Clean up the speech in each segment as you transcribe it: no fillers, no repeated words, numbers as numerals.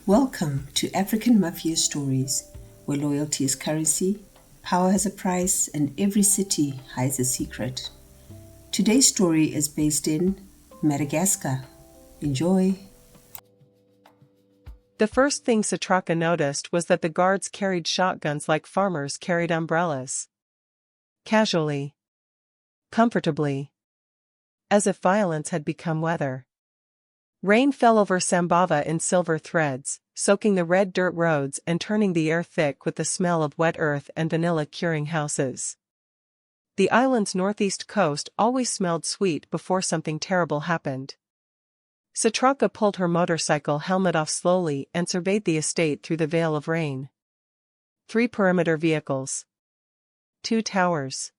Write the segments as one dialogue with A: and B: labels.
A: Welcome to African Mafia Stories, where loyalty is currency, power has a price, and every city hides a secret. Today's story is based in Madagascar. Enjoy!
B: The first thing Sitraka noticed was that the guards carried shotguns like farmers carried umbrellas. Casually. Comfortably. As if violence had become weather. Rain fell over Sambava in silver threads, soaking the red dirt roads and turning the air thick with the smell of wet earth and vanilla curing houses. The island's northeast coast always smelled sweet before something terrible happened. Sitraka pulled her motorcycle helmet off slowly and surveyed the estate through the veil of rain. 3 perimeter vehicles. 2 towers.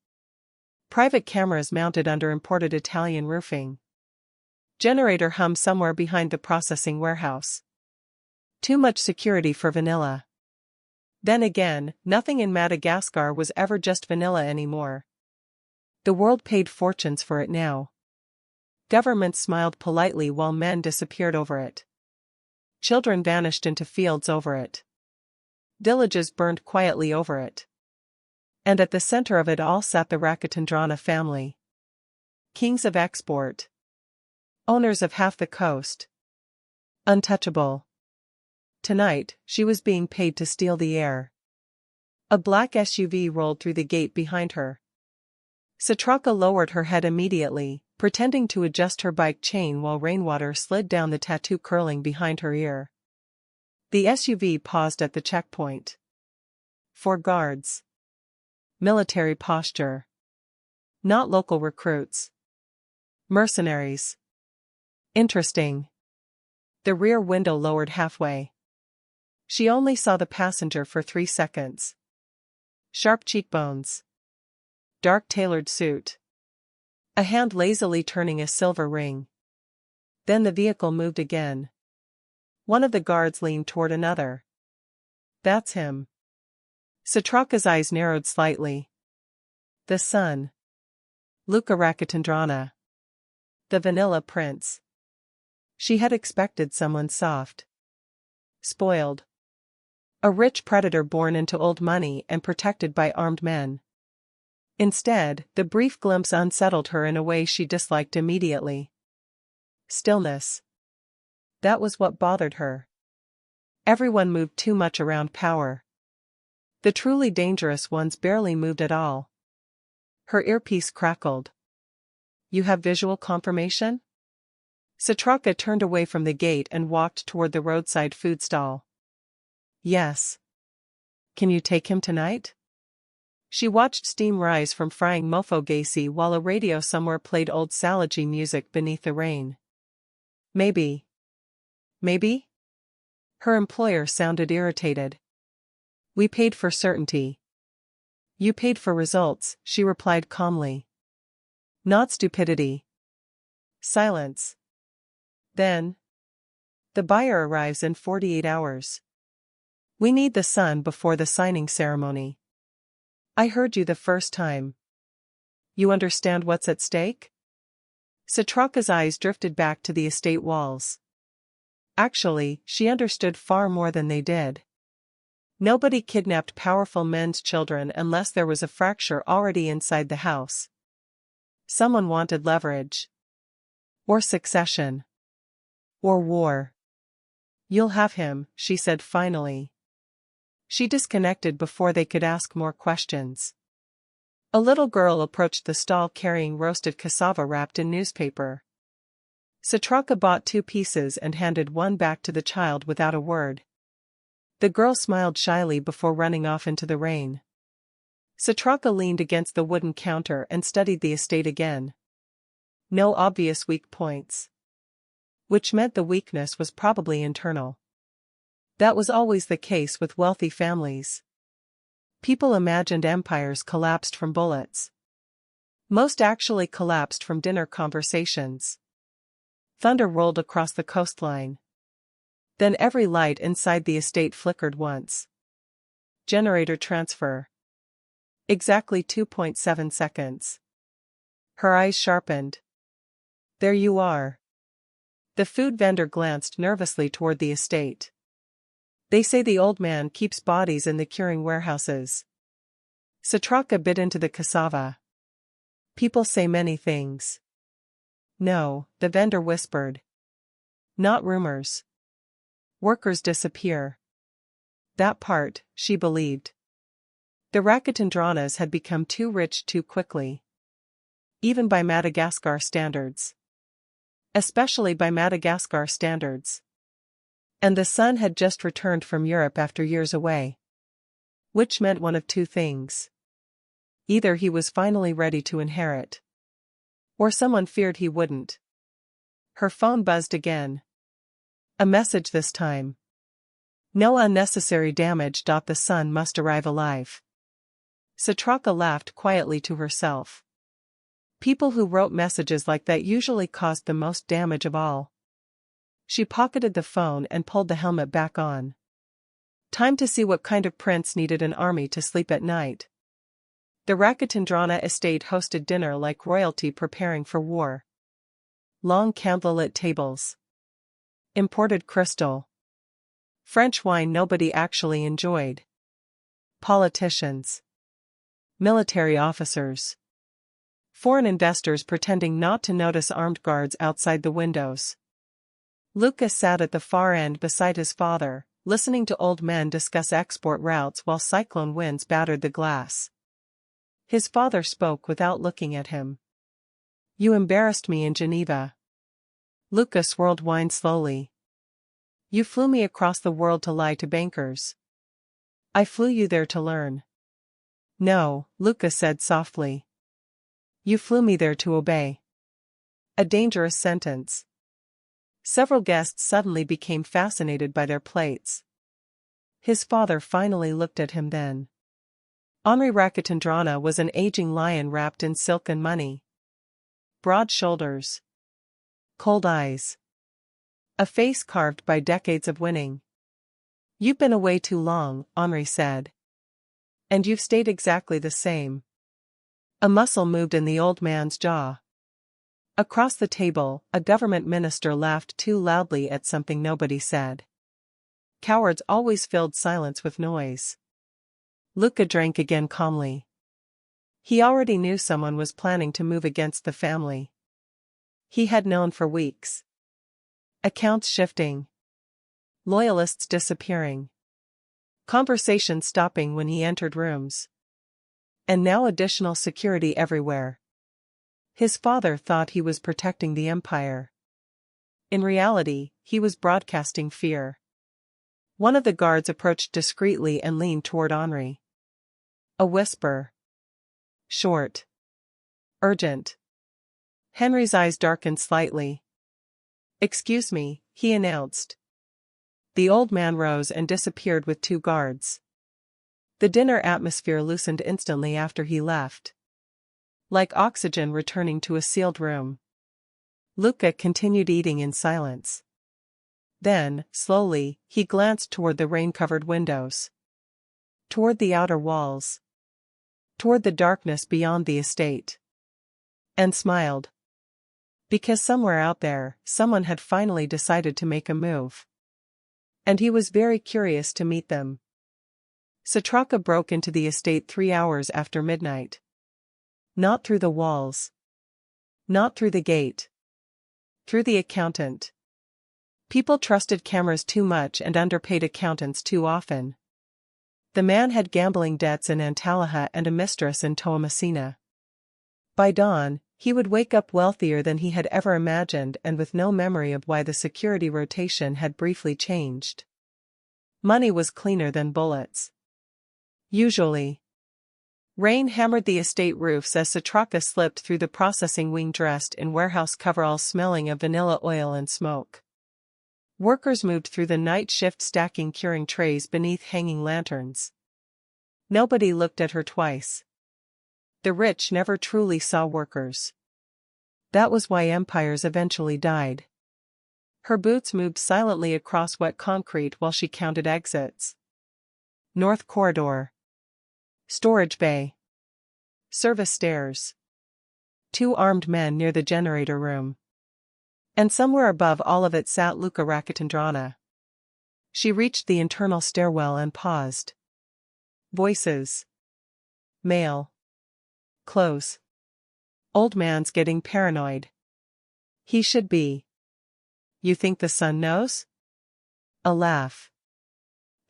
B: Private cameras mounted under imported Italian roofing. Generator hum somewhere behind the processing warehouse. Too much security for vanilla. Then again, nothing in Madagascar was ever just vanilla anymore. The world paid fortunes for it now. Governments smiled politely while men disappeared over it. Children vanished into fields over it. Villages burned quietly over it. And at the center of it all sat the Rakotondrana family. Kings of export. Owners of half the coast. Untouchable. Tonight, she was being paid to steal the air. A black SUV rolled through the gate behind her. Sitraka lowered her head immediately, pretending to adjust her bike chain while rainwater slid down the tattoo curling behind her ear. The SUV paused at the checkpoint. 4 guards. Military posture. Not local recruits. Mercenaries. Interesting. The rear window lowered halfway. She only saw the passenger for 3 seconds. Sharp cheekbones. Dark tailored suit. A hand lazily turning a silver ring. Then the vehicle moved again. One of the guards leaned toward another. That's him. Sitraka's eyes narrowed slightly. The son. Luca Rakotondrana. The Vanilla Prince. She had expected someone soft. Spoiled. A rich predator born into old money and protected by armed men. Instead, the brief glimpse unsettled her in a way she disliked immediately. Stillness. That was what bothered her. Everyone moved too much around power. The truly dangerous ones barely moved at all. Her earpiece crackled. You have visual confirmation? Sitraka turned away from the gate and walked toward the roadside food stall. Yes. Can you take him tonight? She watched steam rise from frying mofo gasi while a radio somewhere played old Salaji music beneath the rain. Maybe. Maybe? Her employer sounded irritated. We paid for certainty. You paid for results, she replied calmly. Not stupidity. Silence. Then. The buyer arrives in 48 hours. We need the son before the signing ceremony. I heard you the first time. You understand what's at stake? Sitraka's eyes drifted back to the estate walls. Actually, she understood far more than they did. Nobody kidnapped powerful men's children unless there was a fracture already inside the house. Someone wanted leverage. Or succession. Or war. You'll have him, she said finally. She disconnected before they could ask more questions. A little girl approached the stall carrying roasted cassava wrapped in newspaper. Sitraka bought 2 pieces and handed one back to the child without a word. The girl smiled shyly before running off into the rain. Sitraka leaned against the wooden counter and studied the estate again. No obvious weak points. Which meant the weakness was probably internal. That was always the case with wealthy families. People imagined empires collapsed from bullets. Most actually collapsed from dinner conversations. Thunder rolled across the coastline. Then every light inside the estate flickered once. Generator transfer. Exactly 2.7 seconds. Her eyes sharpened. There you are. The food vendor glanced nervously toward the estate. They say the old man keeps bodies in the curing warehouses. Sitraka bit into the cassava. People say many things. No, the vendor whispered. Not rumors. Workers disappear. That part, she believed. The Rakotondranas had become too rich too quickly. Even by Madagascar standards. Especially by Madagascar standards. And the son had just returned from Europe after years away. Which meant one of two things. Either he was finally ready to inherit. Or someone feared he wouldn't. Her phone buzzed again. A message this time. No unnecessary damage. The son must arrive alive. Sitraka laughed quietly to herself. People who wrote messages like that usually caused the most damage of all. She pocketed the phone and pulled the helmet back on. Time to see what kind of prince needed an army to sleep at night. The Rakotondrana estate hosted dinner like royalty preparing for war. Long candlelit tables. Imported crystal. French wine nobody actually enjoyed. Politicians. Military officers. Foreign investors pretending not to notice armed guards outside the windows. Luca sat at the far end beside his father, listening to old men discuss export routes while cyclone winds battered the glass. His father spoke without looking at him. You embarrassed me in Geneva. Luca swirled wine slowly. You flew me across the world to lie to bankers. I flew you there to learn. No, Luca said softly. You flew me there to obey. A dangerous sentence. Several guests suddenly became fascinated by their plates. His father finally looked at him then. Henri Rakotondrana was an aging lion wrapped in silk and money. Broad shoulders. Cold eyes. A face carved by decades of winning. You've been away too long, Henri said. And you've stayed exactly the same. A muscle moved in the old man's jaw. Across the table, a government minister laughed too loudly at something nobody said. Cowards always filled silence with noise. Luca drank again calmly. He already knew someone was planning to move against the family. He had known for weeks. Accounts shifting. Loyalists disappearing. Conversations stopping when he entered rooms. And now additional security everywhere. His father thought he was protecting the empire. In reality, he was broadcasting fear. One of the guards approached discreetly and leaned toward Henri. A whisper. Short. Urgent. Henry's eyes darkened slightly. Excuse me, he announced. The old man rose and disappeared with two guards. The dinner atmosphere loosened instantly after he left. Like oxygen returning to a sealed room. Luca continued eating in silence. Then, slowly, he glanced toward the rain-covered windows. Toward the outer walls. Toward the darkness beyond the estate. And smiled. Because somewhere out there, someone had finally decided to make a move. And he was very curious to meet them. Sitraka broke into the estate 3 hours after midnight. Not through the walls. Not through the gate. Through the accountant. People trusted cameras too much and underpaid accountants too often. The man had gambling debts in Antalaha and a mistress in Toamasina. By dawn, he would wake up wealthier than he had ever imagined and with no memory of why the security rotation had briefly changed. Money was cleaner than bullets. Usually. Rain hammered the estate roofs as Sitraka slipped through the processing wing dressed in warehouse coveralls smelling of vanilla oil and smoke. Workers moved through the night shift stacking curing trays beneath hanging lanterns. Nobody looked at her twice. The rich never truly saw workers. That was why empires eventually died. Her boots moved silently across wet concrete while she counted exits. North corridor. Storage bay. Service stairs. 2 armed men near the generator room. And somewhere above all of it sat Luca Rakotondrana. She reached the internal stairwell and paused. Voices. Male. Close. Old man's getting paranoid. He should be. You think the son knows? A laugh.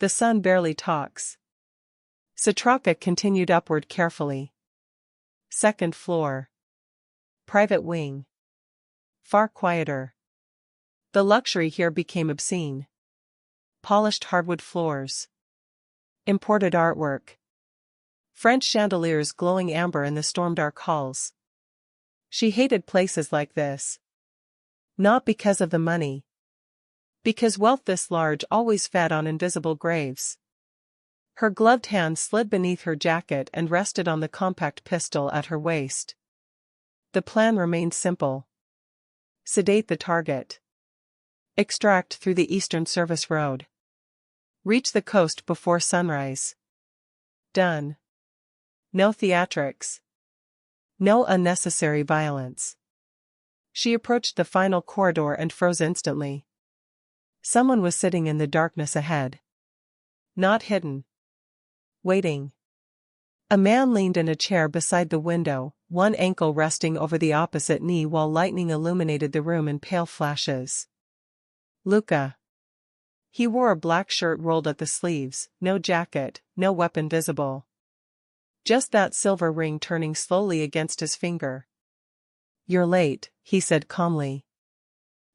B: The son barely talks. Sitraka continued upward carefully. Second floor. Private wing. Far quieter. The luxury here became obscene. Polished hardwood floors. Imported artwork. French chandeliers glowing amber in the storm-dark halls. She hated places like this. Not because of the money. Because wealth this large always fed on invisible graves. Her gloved hand slid beneath her jacket and rested on the compact pistol at her waist. The plan remained simple. Sedate the target. Extract through the Eastern Service Road. Reach the coast before sunrise. Done. No theatrics. No unnecessary violence. She approached the final corridor and froze instantly. Someone was sitting in the darkness ahead. Not hidden. Waiting. A man leaned in a chair beside the window, one ankle resting over the opposite knee while lightning illuminated the room in pale flashes. Luca. He wore a black shirt rolled at the sleeves, no jacket, no weapon visible. Just that silver ring turning slowly against his finger. You're late, he said calmly.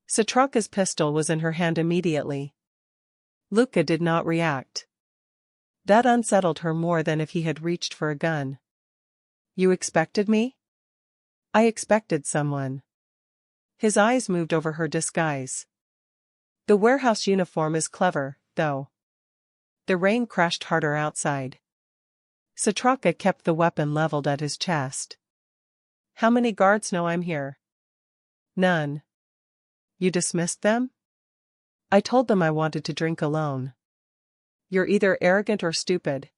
B: Sitraka's pistol was in her hand immediately. Luca did not react. That unsettled her more than if he had reached for a gun. You expected me? I expected someone. His eyes moved over her disguise. The warehouse uniform is clever, though. The rain crashed harder outside. Sitraka kept the weapon leveled at his chest. How many guards know I'm here? None. You dismissed them? I told them I wanted to drink alone. You're either arrogant or stupid.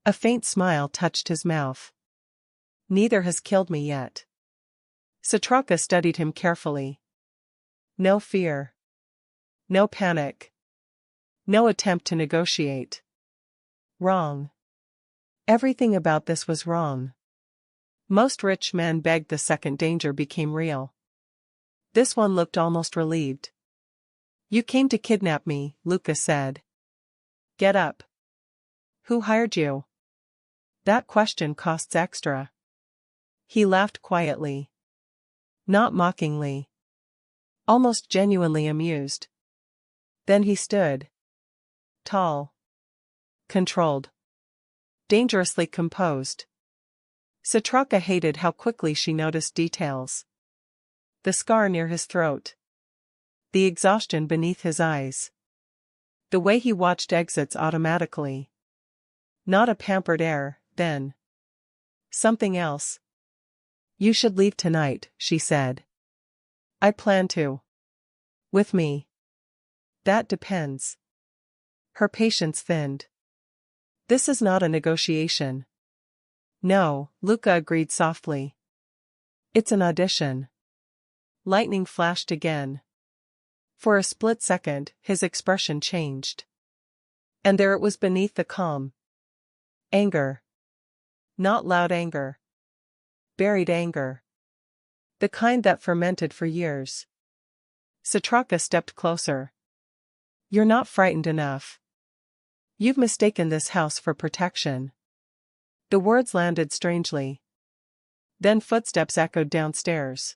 B: A faint smile touched his mouth. Neither has killed me yet. Sitraka studied him carefully. No fear. No panic. No attempt to negotiate. Wrong. Everything about this was wrong. Most rich men begged the second danger became real. This one looked almost relieved. You came to kidnap me, Luca said. Get up. Who hired you? That question costs extra. He laughed quietly. Not mockingly. Almost genuinely amused. Then he stood. Tall. Controlled. Dangerously composed. Sitraka hated how quickly she noticed details. The scar near his throat. The exhaustion beneath his eyes. The way he watched exits automatically. Not a pampered heir, then. Something else. You should leave tonight, she said. I plan to. With me. That depends. Her patience thinned. This is not a negotiation. No, Luca agreed softly. It's an audition. Lightning flashed again. For a split second, his expression changed. And there it was beneath the calm. Anger. Not loud anger. Buried anger. The kind that fermented for years. Sitraka stepped closer. You're not frightened enough. You've mistaken this house for protection. The words landed strangely. Then footsteps echoed downstairs.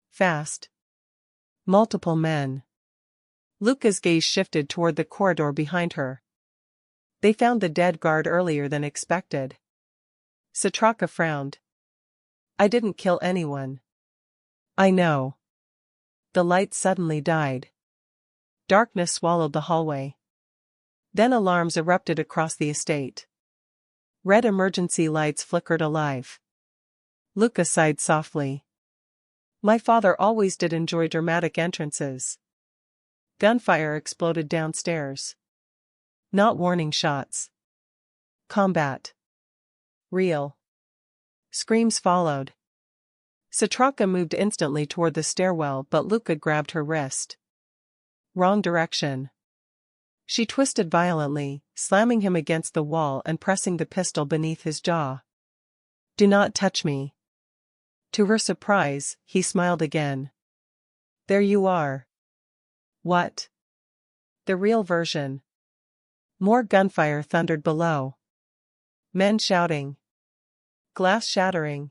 B: Fast. Multiple men. Luca's gaze shifted toward the corridor behind her. They found the dead guard earlier than expected. Sitraka frowned. I didn't kill anyone. I know. The light suddenly died. Darkness swallowed the hallway. Then alarms erupted across the estate. Red emergency lights flickered alive. Luca sighed softly. My father always did enjoy dramatic entrances. Gunfire exploded downstairs. Not warning shots. Combat. Real. Screams followed. Sitraka moved instantly toward the stairwell, but Luca grabbed her wrist. Wrong direction. She twisted violently, slamming him against the wall and pressing the pistol beneath his jaw. "Do not touch me." To her surprise, he smiled again. "There you are." "What?" "The real version." More gunfire thundered below. Men shouting. Glass shattering.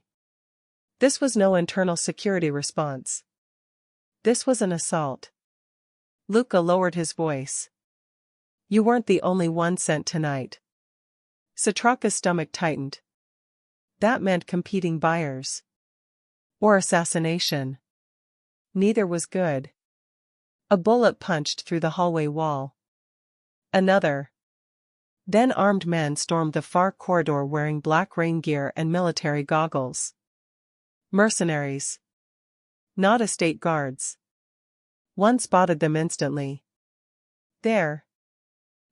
B: This was no internal security response. This was an assault. Luca lowered his voice. "You weren't the only one sent tonight." Sitraka's stomach tightened. That meant competing buyers. Or assassination. Neither was good. A bullet punched through the hallway wall. Another. Then armed men stormed the far corridor wearing black rain gear and military goggles. Mercenaries. Not estate guards. One spotted them instantly. There.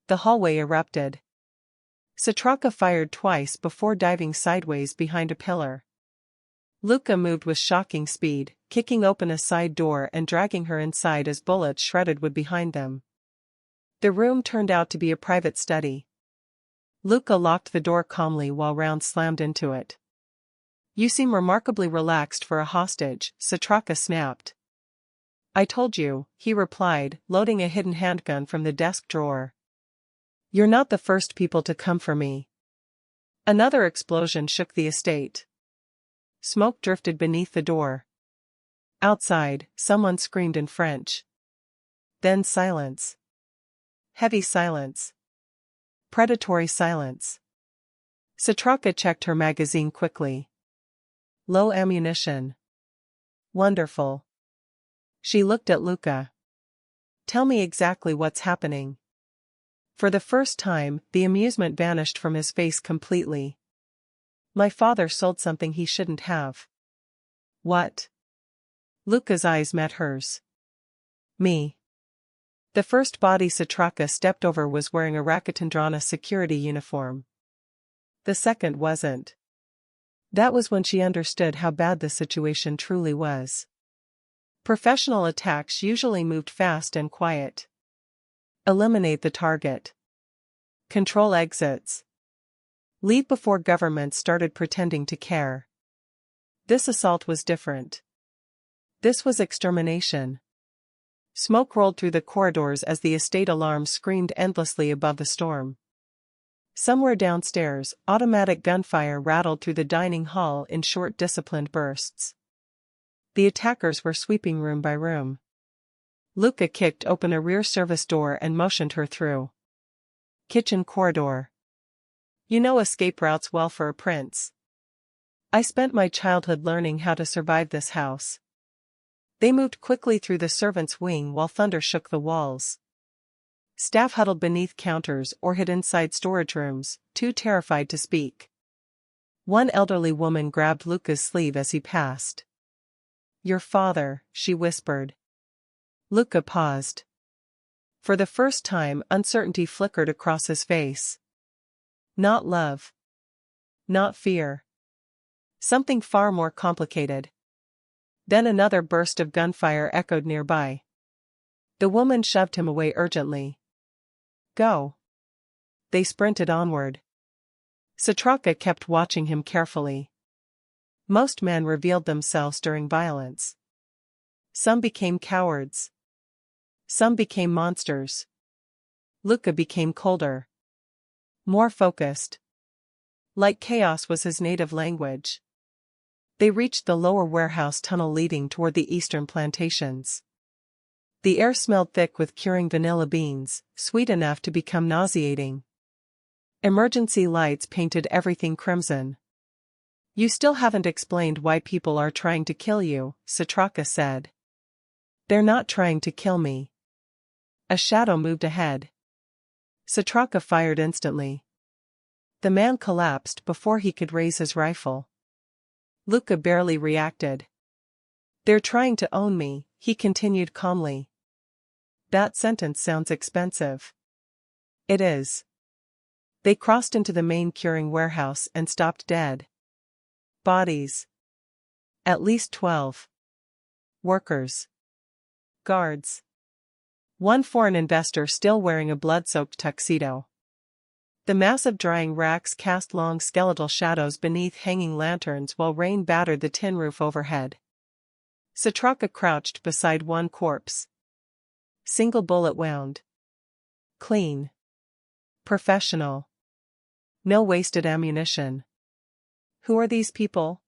B: The hallway erupted. Sitraka fired twice before diving sideways behind a pillar. Luca moved with shocking speed, kicking open a side door and dragging her inside as bullets shredded wood behind them. The room turned out to be a private study. Luca locked the door calmly while rounds slammed into it. "You seem remarkably relaxed for a hostage," Sitraka snapped. "I told you," he replied, loading a hidden handgun from the desk drawer. "You're not the first people to come for me." Another explosion shook the estate. Smoke drifted beneath the door. Outside, someone screamed in French. Then silence. Heavy silence. Predatory silence. Sitraka checked her magazine quickly. Low ammunition. Wonderful. She looked at Luca. "Tell me exactly what's happening." For the first time, the amusement vanished from his face completely. "My father sold something he shouldn't have." "What?" Luca's eyes met hers. "Me." The first body Sitraka stepped over was wearing a Rakotondrana security uniform. The second wasn't. That was when she understood how bad the situation truly was. Professional attacks usually moved fast and quiet. Eliminate the target. Control exits. Leave before government started pretending to care. This assault was different. This was extermination. Smoke rolled through the corridors as the estate alarm screamed endlessly above the storm. Somewhere downstairs, automatic gunfire rattled through the dining hall in short disciplined bursts. The attackers were sweeping room by room. Luca kicked open a rear service door and motioned her through. Kitchen corridor. "You know escape routes well for a prince." "I spent my childhood learning how to survive this house." They moved quickly through the servants' wing while thunder shook the walls. Staff huddled beneath counters or hid inside storage rooms, too terrified to speak. One elderly woman grabbed Luca's sleeve as he passed. "Your father," she whispered. Luca paused. For the first time, uncertainty flickered across his face. Not love. Not fear. Something far more complicated. Then another burst of gunfire echoed nearby. The woman shoved him away urgently. "Go." They sprinted onward. Sitraka kept watching him carefully. Most men revealed themselves during violence. Some became cowards. Some became monsters. Luca became colder. More focused. Like chaos was his native language. They reached the lower warehouse tunnel leading toward the eastern plantations. The air smelled thick with curing vanilla beans, sweet enough to become nauseating. Emergency lights painted everything crimson. "You still haven't explained why people are trying to kill you," Sitraka said. "They're not trying to kill me." A shadow moved ahead. Sitraka fired instantly. The man collapsed before he could raise his rifle. Luca barely reacted. "They're trying to own me," he continued calmly. "That sentence sounds expensive." "It is." They crossed into the main curing warehouse and stopped dead. Bodies. At least 12. Workers. Guards. One foreign investor still wearing a blood-soaked tuxedo. The massive drying racks cast long skeletal shadows beneath hanging lanterns while rain battered the tin roof overhead. Sitraka crouched beside one corpse. Single bullet wound. Clean. Professional. No wasted ammunition. Who are these people?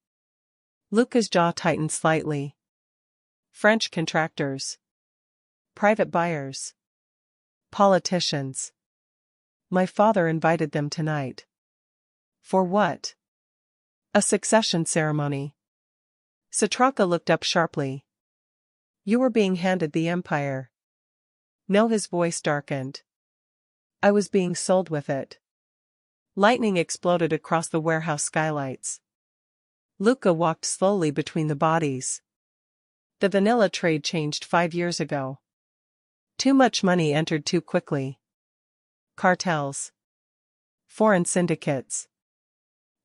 B: Luca's jaw tightened slightly. French contractors. Private buyers. Politicians. My father invited them tonight. For what? A succession ceremony. Sitraka looked up sharply. You were being handed the empire. No, his voice darkened. I was being sold with it. Lightning exploded across the warehouse skylights. Luca walked slowly between the bodies. The vanilla trade changed 5 years ago. Too much money entered too quickly. Cartels. Foreign syndicates.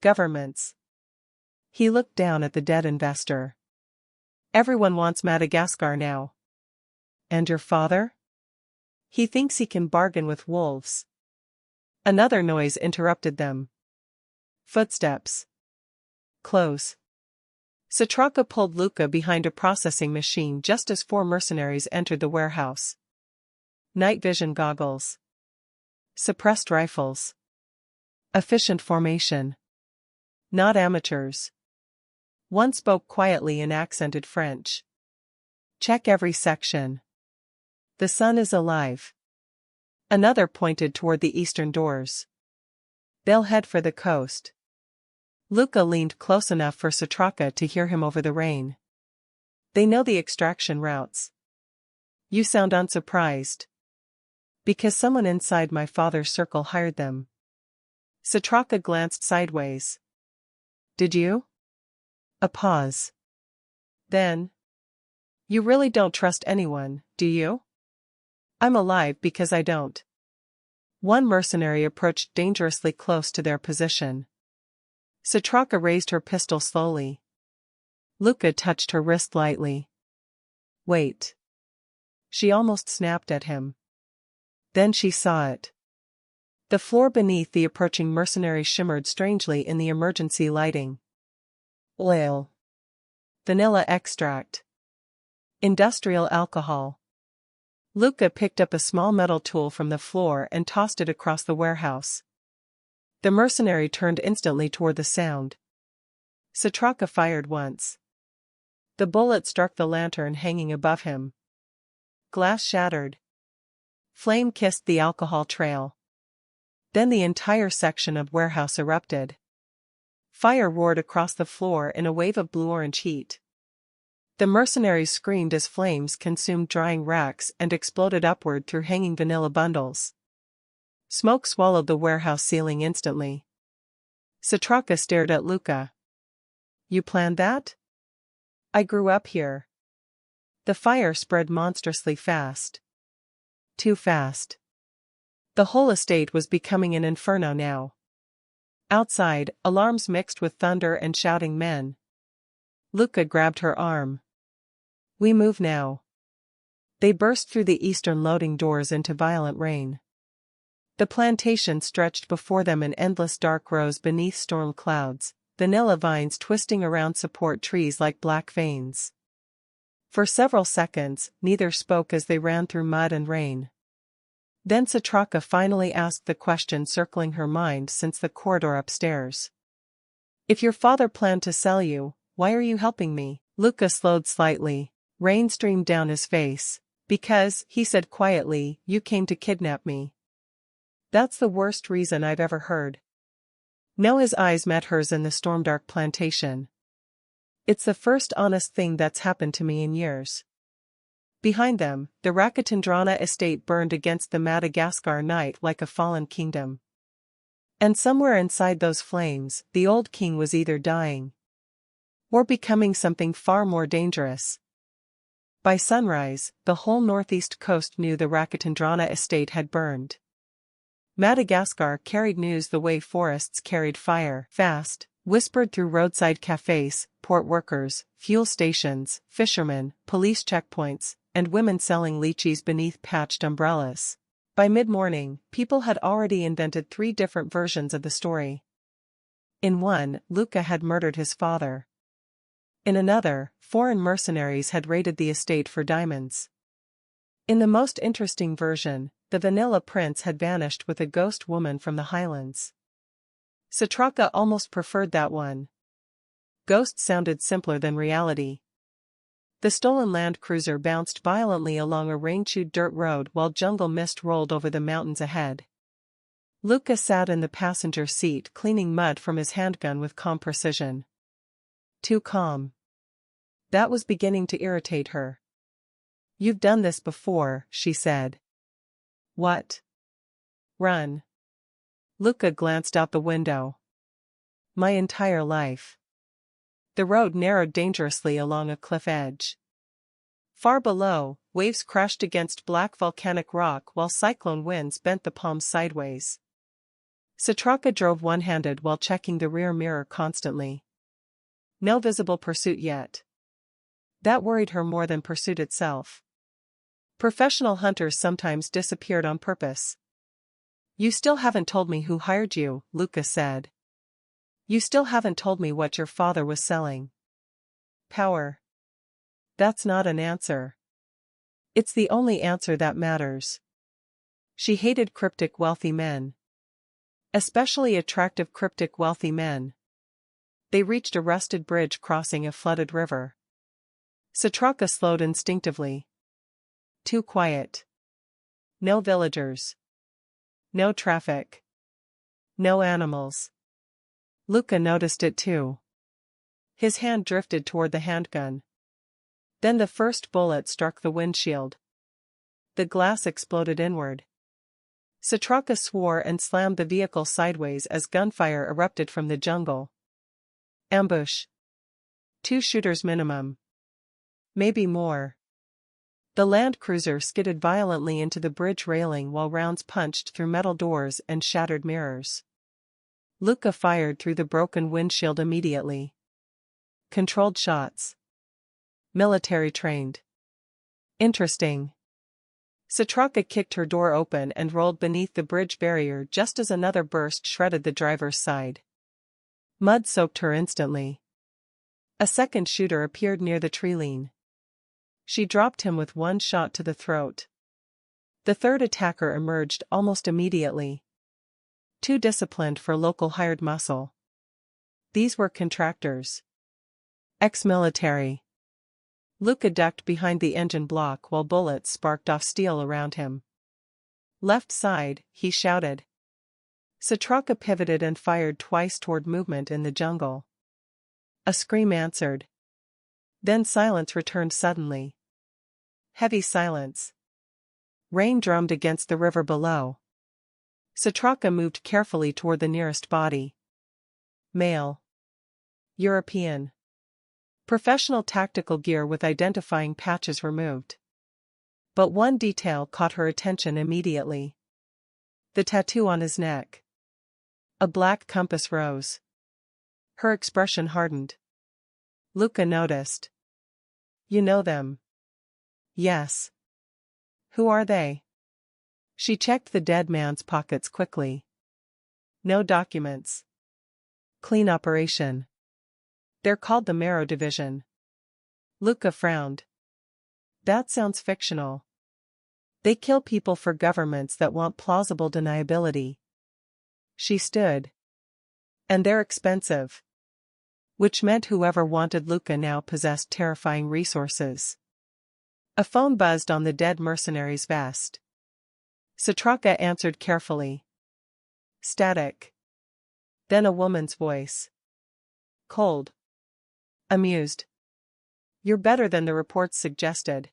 B: Governments. He looked down at the dead investor. Everyone wants Madagascar now. And your father? He thinks he can bargain with wolves. Another noise interrupted them. Footsteps. Close. Sitraka pulled Luca behind a processing machine just as 4 mercenaries entered the warehouse. Night vision goggles. Suppressed rifles. Efficient formation. Not amateurs. One spoke quietly in accented French. Check every section. The sun is alive. Another pointed toward the eastern doors. They'll head for the coast. Luca leaned close enough for Sitraka to hear him over the rain. They know the extraction routes. You sound unsurprised. Because someone inside my father's circle hired them. Sitraka glanced sideways. Did you? A pause. Then. You really don't trust anyone, do you? I'm alive because I don't. One mercenary approached dangerously close to their position. Sitraka raised her pistol slowly. Luca touched her wrist lightly. Wait. She almost snapped at him. Then she saw it. The floor beneath the approaching mercenary shimmered strangely in the emergency lighting. Oil. Vanilla extract. Industrial alcohol. Luca picked up a small metal tool from the floor and tossed it across the warehouse. The mercenary turned instantly toward the sound. Sitraka fired once. The bullet struck the lantern hanging above him. Glass shattered. Flame kissed the alcohol trail. Then the entire section of warehouse erupted. Fire roared across the floor in a wave of blue-orange heat. The mercenaries screamed as flames consumed drying racks and exploded upward through hanging vanilla bundles. Smoke swallowed the warehouse ceiling instantly. Sitraka stared at Luca. You planned that? I grew up here. The fire spread monstrously fast. Too fast. The whole estate was becoming an inferno now. Outside, alarms mixed with thunder and shouting men. Luca grabbed her arm. We move now. They burst through the eastern loading doors into violent rain. The plantation stretched before them in endless dark rows beneath storm clouds, vanilla vines twisting around support trees like black veins. For several seconds, neither spoke as they ran through mud and rain. Then Sitraka finally asked the question circling her mind since the corridor upstairs. If your father planned to sell you, why are you helping me? Luca slowed slightly. Rain streamed down his face. Because, he said quietly, you came to kidnap me. That's the worst reason I've ever heard. No, his eyes met hers in the storm-dark plantation. It's the first honest thing that's happened to me in years. Behind them, the Rakotondrana estate burned against the Madagascar night like a fallen kingdom. And somewhere inside those flames, the old king was either dying or becoming something far more dangerous. By sunrise, the whole northeast coast knew the Rakotondrana estate had burned. Madagascar carried news the way forests carried fire, fast, whispered through roadside cafes, port workers, fuel stations, fishermen, police checkpoints, and women selling lychees beneath patched umbrellas. By mid-morning, people had already invented 3 different versions of the story. In one, Luca had murdered his father. In another, foreign mercenaries had raided the estate for diamonds. In the most interesting version, the vanilla prince had vanished with a ghost woman from the highlands. Sitraka almost preferred that one. Ghost sounded simpler than reality. The stolen Land Cruiser bounced violently along a rain-chewed dirt road while jungle mist rolled over the mountains ahead. Luca sat in the passenger seat cleaning mud from his handgun with calm precision. Too calm. That was beginning to irritate her. "You've done this before," she said. "What?" "Run." Luca glanced out the window. "My entire life." The road narrowed dangerously along a cliff edge. Far below, waves crashed against black volcanic rock while cyclone winds bent the palms sideways. Sitraka drove one-handed while checking the rear mirror constantly. No visible pursuit yet. That worried her more than pursuit itself. Professional hunters sometimes disappeared on purpose. "You still haven't told me who hired you," Luca said. "You still haven't told me what your father was selling." "Power." "That's not an answer." "It's the only answer that matters." She hated cryptic wealthy men. Especially attractive cryptic wealthy men. They reached a rusted bridge crossing a flooded river. Sitraka slowed instinctively. Too quiet. No villagers. No traffic. No animals. Luca noticed it too. His hand drifted toward the handgun. Then the first bullet struck the windshield. The glass exploded inward. Sitraka swore and slammed the vehicle sideways as gunfire erupted from the jungle. Ambush. 2 shooters minimum. Maybe more. The Land Cruiser skidded violently into the bridge railing while rounds punched through metal doors and shattered mirrors. Luca fired through the broken windshield immediately. Controlled shots. Military trained. Interesting. Sitraka kicked her door open and rolled beneath the bridge barrier just as another burst shredded the driver's side. Mud soaked her instantly. A second shooter appeared near the tree-line. She dropped him with one shot to the throat. The third attacker emerged almost immediately. Too disciplined for local hired muscle. These were contractors. Ex-military. Luca ducked behind the engine block while bullets sparked off steel around him. "Left side," he shouted. Sitraka pivoted and fired twice toward movement in the jungle. A scream answered. Then silence returned suddenly. Heavy silence. Rain drummed against the river below. Sitraka moved carefully toward the nearest body. Male. European. Professional tactical gear with identifying patches removed. But one detail caught her attention immediately. The tattoo on his neck. A black compass rose. Her expression hardened. Luca noticed. "You know them?" "Yes." "Who are they?" She checked the dead man's pockets quickly. No documents. Clean operation. "They're called the Marrow Division." Luca frowned. "That sounds fictional." "They kill people for governments that want plausible deniability." She stood. "And they're expensive." Which meant whoever wanted Luca now possessed terrifying resources. A phone buzzed on the dead mercenary's vest. Sitraka answered carefully. Static. Then a woman's voice. Cold. Amused. "You're better than the reports suggested."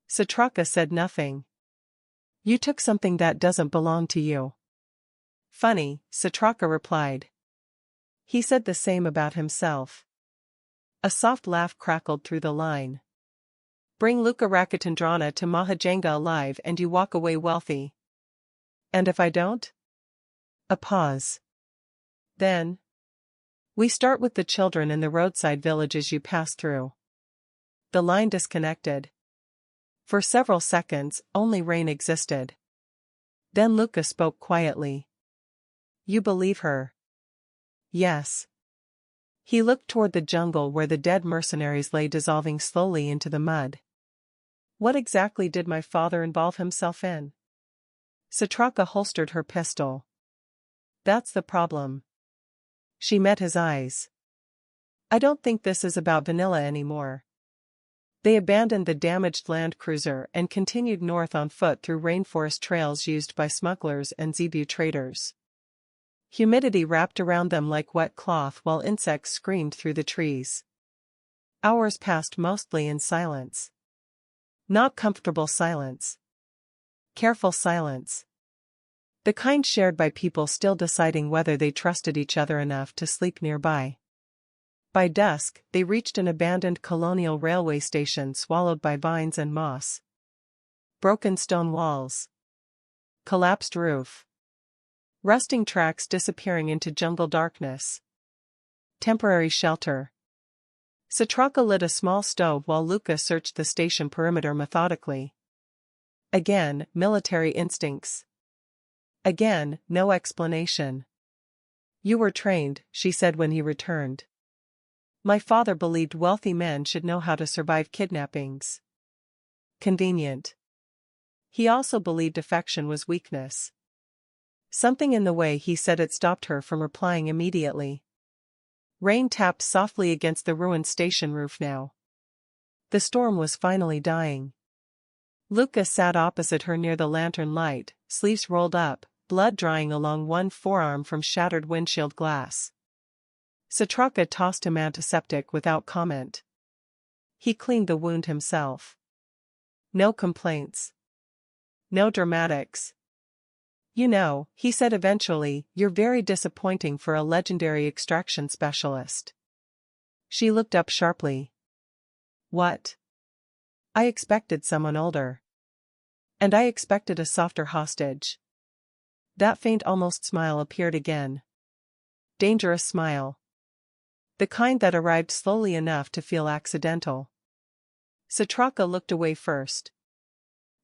B: Sitraka said nothing. "You took something that doesn't belong to you." "Funny," Sitraka replied. He said the same about himself. A soft laugh crackled through the line. "Bring Luca Rakotondrana to Mahajanga alive and you walk away wealthy." "And if I don't?" A pause. "Then?" "We start with the children in the roadside villages you pass through." The line disconnected. For several seconds, only rain existed. Then Luca spoke quietly. You believe her? Yes. He looked toward the jungle where the dead mercenaries lay dissolving slowly into the mud. What exactly did my father involve himself in? Sitraka holstered her pistol. That's the problem. She met his eyes. I don't think this is about vanilla anymore. They abandoned the damaged land cruiser and continued north on foot through rainforest trails used by smugglers and zebu traders. Humidity wrapped around them like wet cloth while insects screamed through the trees. Hours passed mostly in silence. Not comfortable silence. Careful silence. The kind shared by people still deciding whether they trusted each other enough to sleep nearby. By dusk, they reached an abandoned colonial railway station swallowed by vines and moss. Broken stone walls. Collapsed roof. Rusting tracks disappearing into jungle darkness. Temporary shelter. Sitraka lit a small stove while Luca searched the station perimeter methodically. Again, military instincts. Again, no explanation. You were trained, she said when he returned. My father believed wealthy men should know how to survive kidnappings. Convenient. He also believed affection was weakness. Something in the way he said it stopped her from replying immediately. Rain tapped softly against the ruined station roof now. The storm was finally dying. Luca sat opposite her near the lantern light, sleeves rolled up, blood drying along one forearm from shattered windshield glass. Sitraka tossed him antiseptic without comment. He cleaned the wound himself. No complaints. No dramatics. You know, he said eventually, you're very disappointing for a legendary extraction specialist. She looked up sharply. What? I expected someone older. And I expected a softer hostage. That faint almost smile appeared again. Dangerous smile. The kind that arrived slowly enough to feel accidental. Sitraka looked away first.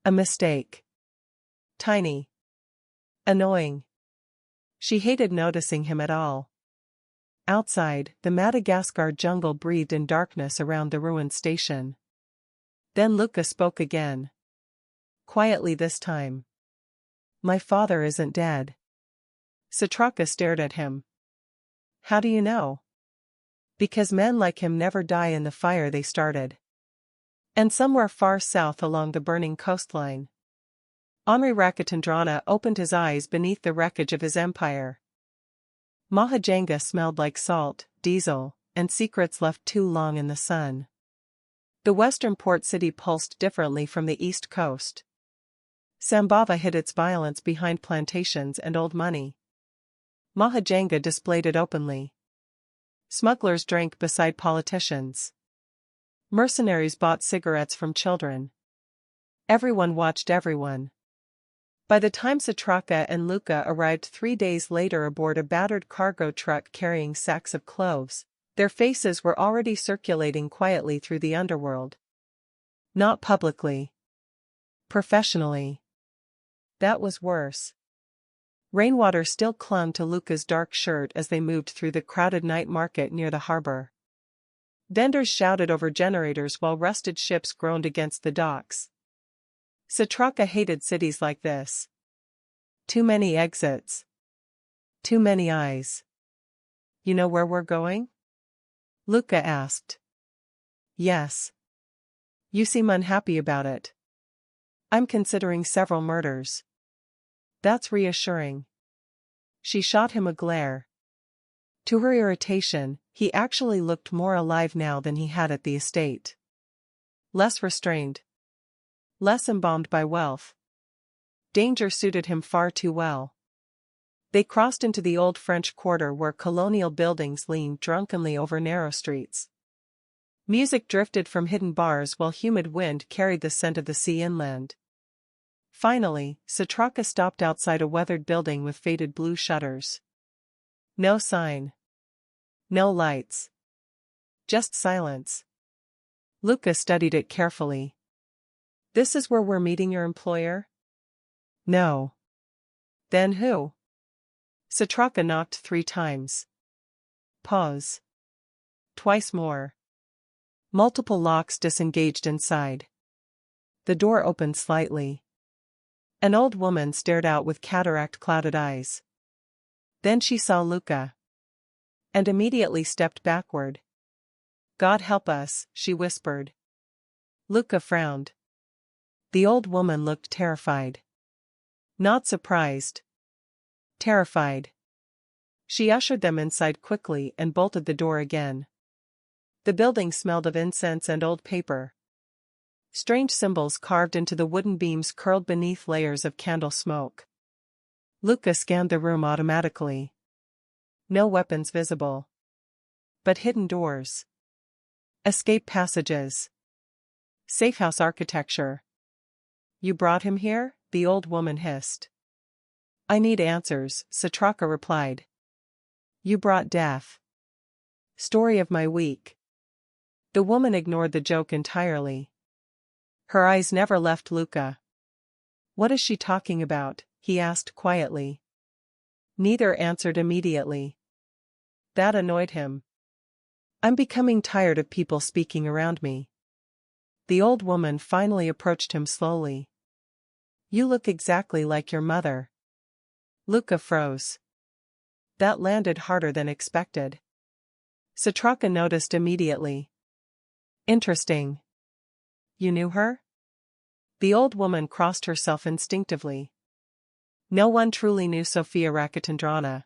B: A mistake. Tiny. Annoying. She hated noticing him at all. Outside, the Madagascar jungle breathed in darkness around the ruined station. Then Luca spoke again. Quietly this time. My father isn't dead. Sitraka stared at him. How do you know? Because men like him never die in the fire they started. And somewhere far south along the burning coastline. Heir Rakotondrana opened his eyes beneath the wreckage of his empire. Mahajanga smelled like salt, diesel, and secrets left too long in the sun. The western port city pulsed differently from the east coast. Sambava hid its violence behind plantations and old money. Mahajanga displayed it openly. Smugglers drank beside politicians. Mercenaries bought cigarettes from children. Everyone watched everyone. By the time Sitraka and Luca arrived 3 days later aboard a battered cargo truck carrying sacks of cloves, their faces were already circulating quietly through the underworld. Not publicly. Professionally. That was worse. Rainwater still clung to Luca's dark shirt as they moved through the crowded night market near the harbor. Vendors shouted over generators while rusted ships groaned against the docks. Sitraka hated cities like this. Too many exits. Too many eyes. You know where we're going? Luca asked. Yes. You seem unhappy about it. I'm considering several murders. That's reassuring. She shot him a glare. To her irritation, he actually looked more alive now than he had at the estate. Less restrained. Less embalmed by wealth. Danger suited him far too well. They crossed into the old French Quarter where colonial buildings leaned drunkenly over narrow streets. Music drifted from hidden bars while humid wind carried the scent of the sea inland. Finally, Sitraka stopped outside a weathered building with faded blue shutters. No sign. No lights. Just silence. Luca studied it carefully. This is where we're meeting your employer? No. Then who? Sitraka knocked 3 times. Pause. Twice more. Multiple locks disengaged inside. The door opened slightly. An old woman stared out with cataract-clouded eyes. Then she saw Luca. And immediately stepped backward. God help us, she whispered. Luca frowned. The old woman looked terrified. Not surprised. Terrified. She ushered them inside quickly and bolted the door again. The building smelled of incense and old paper. Strange symbols carved into the wooden beams curled beneath layers of candle smoke. Luca scanned the room automatically. No weapons visible. But hidden doors. Escape passages. Safehouse architecture. You brought him here? The old woman hissed. I need answers, Sitraka replied. You brought death. Story of my week. The woman ignored the joke entirely. Her eyes never left Luca. What is she talking about? He asked quietly. Neither answered immediately. That annoyed him. I'm becoming tired of people speaking around me. The old woman finally approached him slowly. You look exactly like your mother. Luca froze. That landed harder than expected. Sitraka noticed immediately. Interesting. You knew her? The old woman crossed herself instinctively. No one truly knew Sofia Rakotondrana.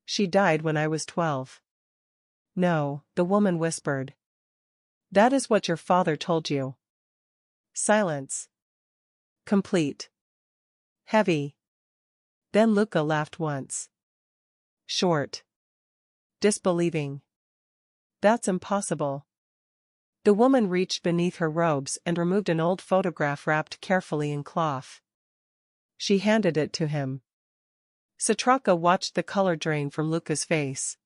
B: She died when I was 12. No, the woman whispered. That is what your father told you. Silence. Complete. Heavy. Then Luca laughed once. Short. Disbelieving. That's impossible. The woman reached beneath her robes and removed an old photograph wrapped carefully in cloth. She handed it to him. Sitraka watched the color drain from Luca's face.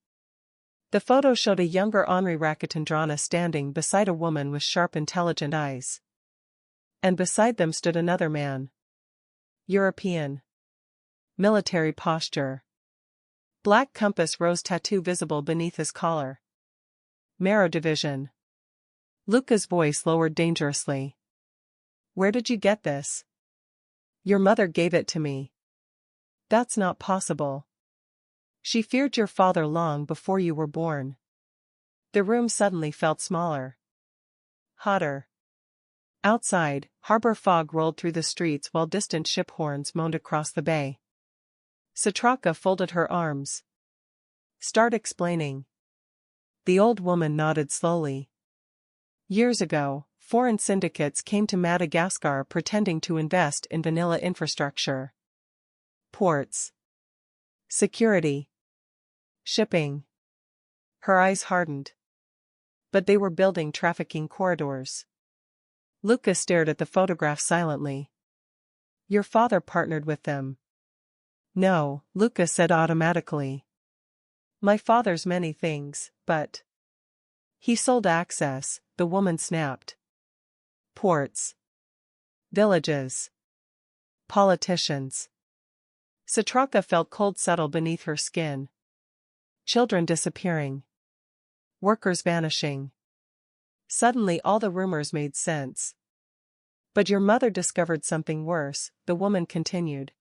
B: The photo showed a younger Henri Rakotondrana standing beside a woman with sharp, intelligent eyes. And beside them stood another man. European. Military posture. Black compass rose tattoo visible beneath his collar. Marrow division. Luca's voice lowered dangerously. Where did you get this? Your mother gave it to me. That's not possible. She feared your father long before you were born. The room suddenly felt smaller. Hotter. Outside, harbor fog rolled through the streets while distant ship horns moaned across the bay. Sitraka folded her arms. Start explaining. The old woman nodded slowly. Years ago, foreign syndicates came to Madagascar pretending to invest in vanilla infrastructure. Ports. Security. Shipping. Her eyes hardened. But they were building trafficking corridors. Luca stared at the photograph silently. Your father partnered with them. No, Luca said automatically. My father's many things, but... He sold access, the woman snapped. Ports. Villages. Politicians. Sitraka felt cold settle beneath her skin. Children disappearing. Workers vanishing. Suddenly all the rumors made sense. But your mother discovered something worse, the woman continued.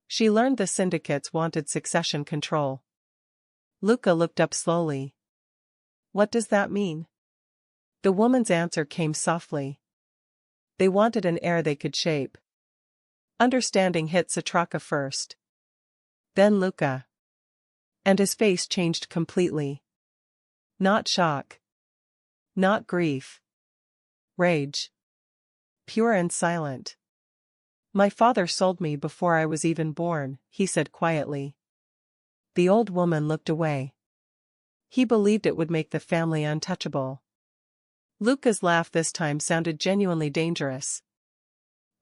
B: She learned the syndicates wanted succession control. Luca looked up slowly. What does that mean? The woman's answer came softly. They wanted an heir they could shape. Understanding hit Sitraka first. Then Luca. And his face changed completely. Not shock. Not grief. Rage. Pure and silent. My father sold me before I was even born, he said quietly. The old woman looked away. He believed it would make the family untouchable. Luca's laugh this time sounded genuinely dangerous.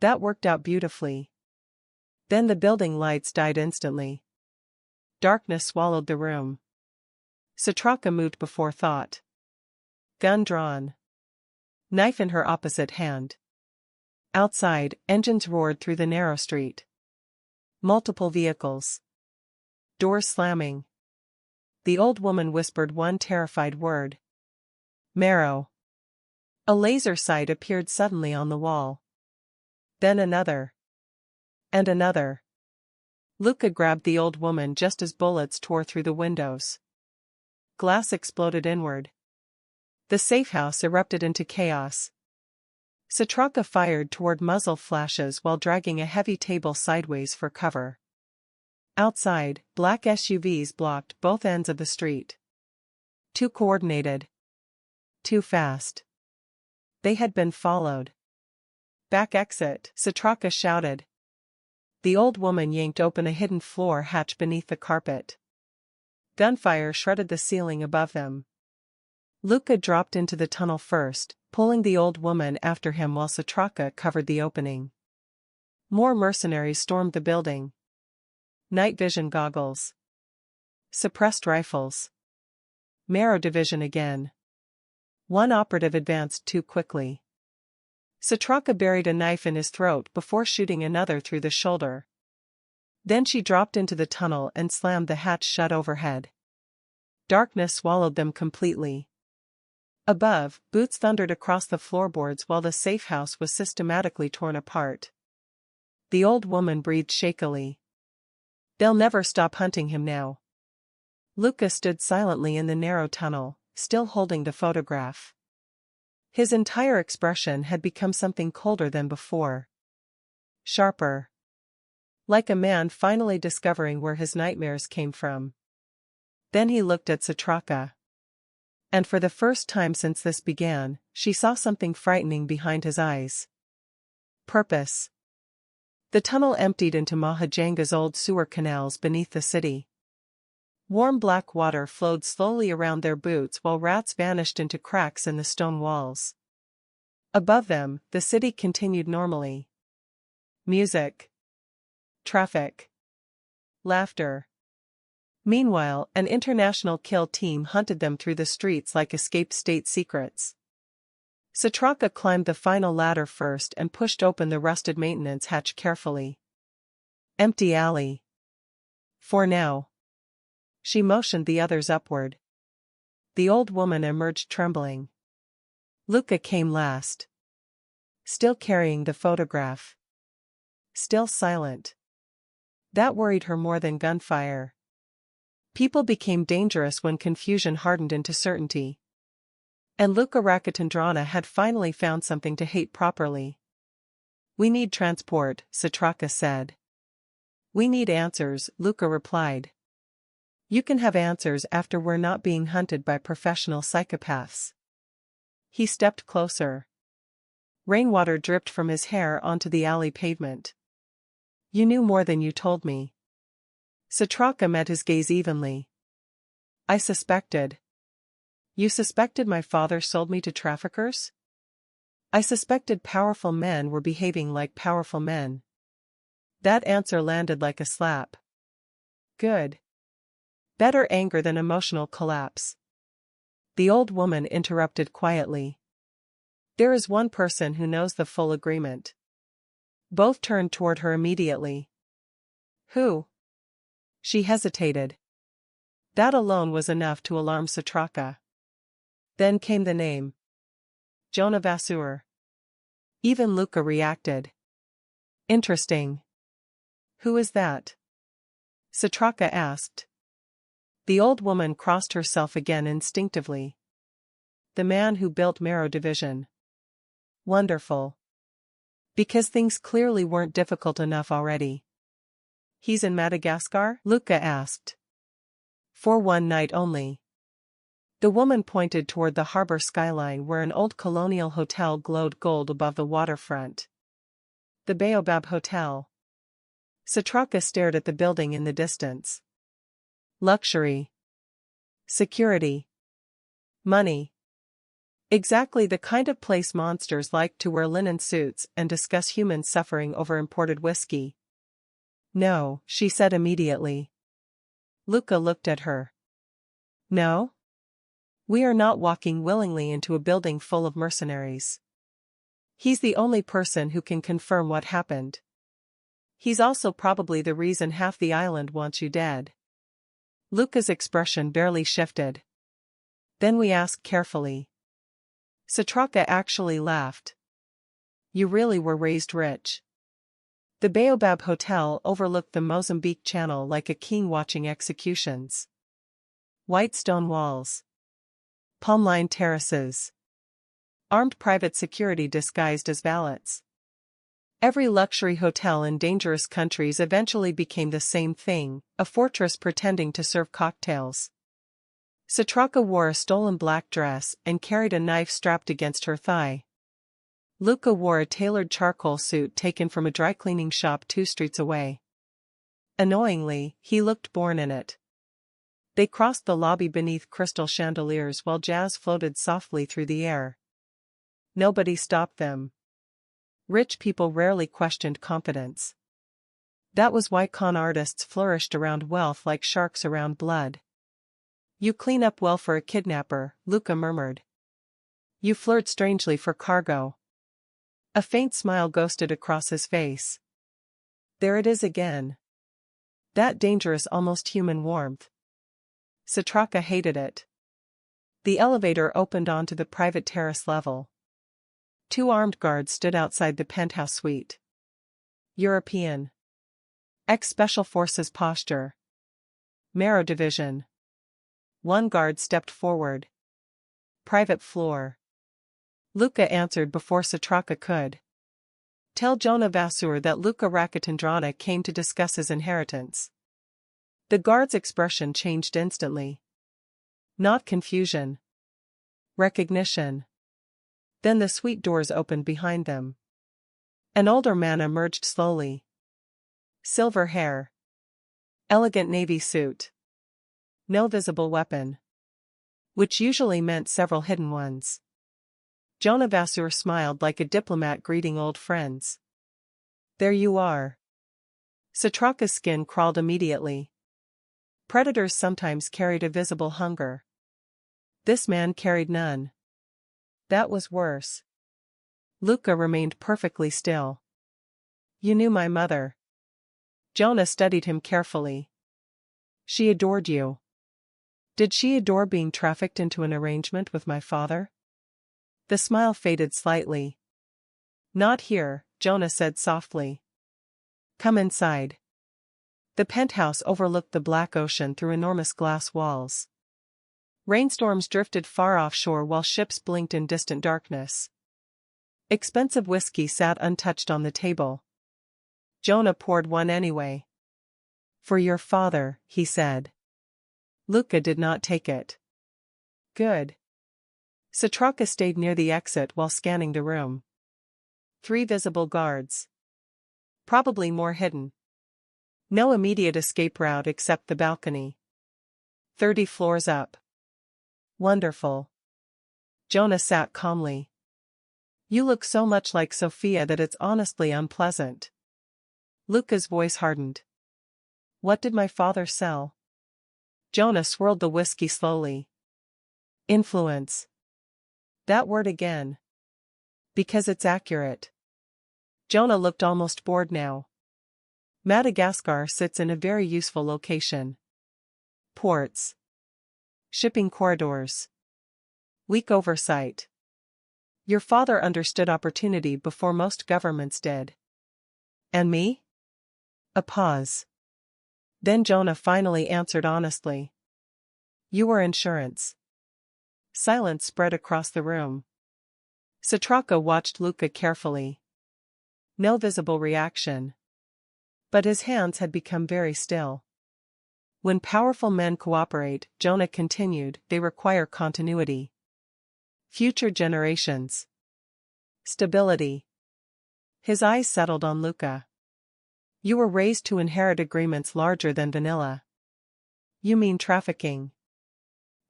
B: That worked out beautifully. Then the building lights died instantly. Darkness swallowed the room. Sitraka moved before thought. Gun drawn. Knife in her opposite hand. Outside, engines roared through the narrow street. Multiple vehicles. Doors slamming. The old woman whispered one terrified word. Marrow. A laser sight appeared suddenly on the wall. Then another. And another. Luca grabbed the old woman just as bullets tore through the windows. Glass exploded inward. The safe house erupted into chaos. Sitraka fired toward muzzle flashes while dragging a heavy table sideways for cover. Outside, black SUVs blocked both ends of the street. Too coordinated. Too fast. They had been followed. Back exit, Sitraka shouted. The old woman yanked open a hidden floor hatch beneath the carpet. Gunfire shredded the ceiling above them. Luca dropped into the tunnel first, pulling the old woman after him while Sitraka covered the opening. More mercenaries stormed the building. Night vision goggles. Suppressed rifles. Marrow division again. One operative advanced too quickly. Sitraka buried a knife in his throat before shooting another through the shoulder. Then she dropped into the tunnel and slammed the hatch shut overhead. Darkness swallowed them completely. Above, boots thundered across the floorboards while the safe house was systematically torn apart. The old woman breathed shakily. They'll never stop hunting him now. Luca stood silently in the narrow tunnel, still holding the photograph. His entire expression had become something colder than before. Sharper. Like a man finally discovering where his nightmares came from. Then he looked at Sitraka. And for the first time since this began, she saw something frightening behind his eyes. Purpose. The tunnel emptied into Mahajanga's old sewer canals beneath the city. Warm black water flowed slowly around their boots while rats vanished into cracks in the stone walls. Above them, the city continued normally. Music. Traffic. Laughter. Meanwhile, an international kill team hunted them through the streets like escaped state secrets. Sitraka climbed the final ladder first and pushed open the rusted maintenance hatch carefully. Empty alley. For now. She motioned the others upward. The old woman emerged trembling. Luca came last. Still carrying the photograph. Still silent. That worried her more than gunfire. People became dangerous when confusion hardened into certainty. And Luca Rakotondrana had finally found something to hate properly. We need transport, Sitraka said. We need answers, Luca replied. You can have answers after we're not being hunted by professional psychopaths. He stepped closer. Rainwater dripped from his hair onto the alley pavement. You knew more than you told me. Sitraka met his gaze evenly. I suspected. You suspected my father sold me to traffickers? I suspected powerful men were behaving like powerful men. That answer landed like a slap. Good. Better anger than emotional collapse. The old woman interrupted quietly. There is one person who knows the full agreement. Both turned toward her immediately. Who? She hesitated. That alone was enough to alarm Sitraka. Then came the name. Jonah Vasseur. Even Luca reacted. Interesting. Who is that? Sitraka asked. The old woman crossed herself again instinctively. The man who built Marrow Division. Wonderful. Because things clearly weren't difficult enough already. He's in Madagascar? Luca asked. For one night only. The woman pointed toward the harbor skyline where an old colonial hotel glowed gold above the waterfront. The Baobab Hotel. Sitraka stared at the building in the distance. Luxury. Security. Money. Exactly the kind of place monsters like to wear linen suits and discuss human suffering over imported whiskey. No, she said immediately. Luca looked at her. No? We are not walking willingly into a building full of mercenaries. He's the only person who can confirm what happened. He's also probably the reason half the island wants you dead. Luca's expression barely shifted. Then we asked carefully. Sitraka actually laughed. You really were raised rich. The Baobab Hotel overlooked the Mozambique Channel like a king watching executions. White stone walls. Palm-lined terraces. Armed private security disguised as valets. Every luxury hotel in dangerous countries eventually became the same thing, a fortress pretending to serve cocktails. Sitraka wore a stolen black dress and carried a knife strapped against her thigh. Luca wore a tailored charcoal suit taken from a dry-cleaning shop 2 streets away. Annoyingly, he looked born in it. They crossed the lobby beneath crystal chandeliers while jazz floated softly through the air. Nobody stopped them. Rich people rarely questioned confidence. That was why con artists flourished around wealth like sharks around blood. You clean up well for a kidnapper, Luca murmured. You flirt strangely for cargo. A faint smile ghosted across his face. There it is again. That dangerous almost human warmth. Sitraka hated it. The elevator opened onto the private terrace level. 2 armed guards stood outside the penthouse suite. European. Ex-Special Forces posture. Marrow Division. 1 guard stepped forward. Private floor. Luca answered before Sitraka could. Tell Jonah Vasur that Luca Rakotondrana came to discuss his inheritance. The guard's expression changed instantly. Not confusion. Recognition. Then the suite doors opened behind them. An older man emerged slowly. Silver hair. Elegant navy suit. No visible weapon. Which usually meant several hidden ones. Jonah Vasur smiled like a diplomat greeting old friends. There you are. Sitraka's skin crawled immediately. Predators sometimes carried a visible hunger. This man carried none. That was worse. Luca remained perfectly still. You knew my mother. Jonah studied him carefully. She adored you. Did she adore being trafficked into an arrangement with my father? The smile faded slightly. Not here, Jonah said softly. Come inside. The penthouse overlooked the black ocean through enormous glass walls. Rainstorms drifted far offshore while ships blinked in distant darkness. Expensive whiskey sat untouched on the table. Jonah poured one anyway. For your father, he said. Luca did not take it. Good. Sitraka stayed near the exit while scanning the room. 3 visible guards. Probably more hidden. No immediate escape route except the balcony. 30 floors up. Wonderful. Jonah sat calmly. You look so much like Sophia that it's honestly unpleasant. Luca's voice hardened. What did my father sell? Jonah swirled the whiskey slowly. Influence. That word again. Because it's accurate. Jonah looked almost bored now. Madagascar sits in a very useful location. Ports. Shipping corridors. Weak oversight. Your father understood opportunity before most governments did. And me? A pause. Then Jonah finally answered honestly. You were insurance. Silence spread across the room. Sitraka watched Luca carefully. No visible reaction. But his hands had become very still. When powerful men cooperate, Jonah continued, they require continuity. Future generations. Stability. His eyes settled on Luca. You were raised to inherit agreements larger than vanilla. You mean trafficking.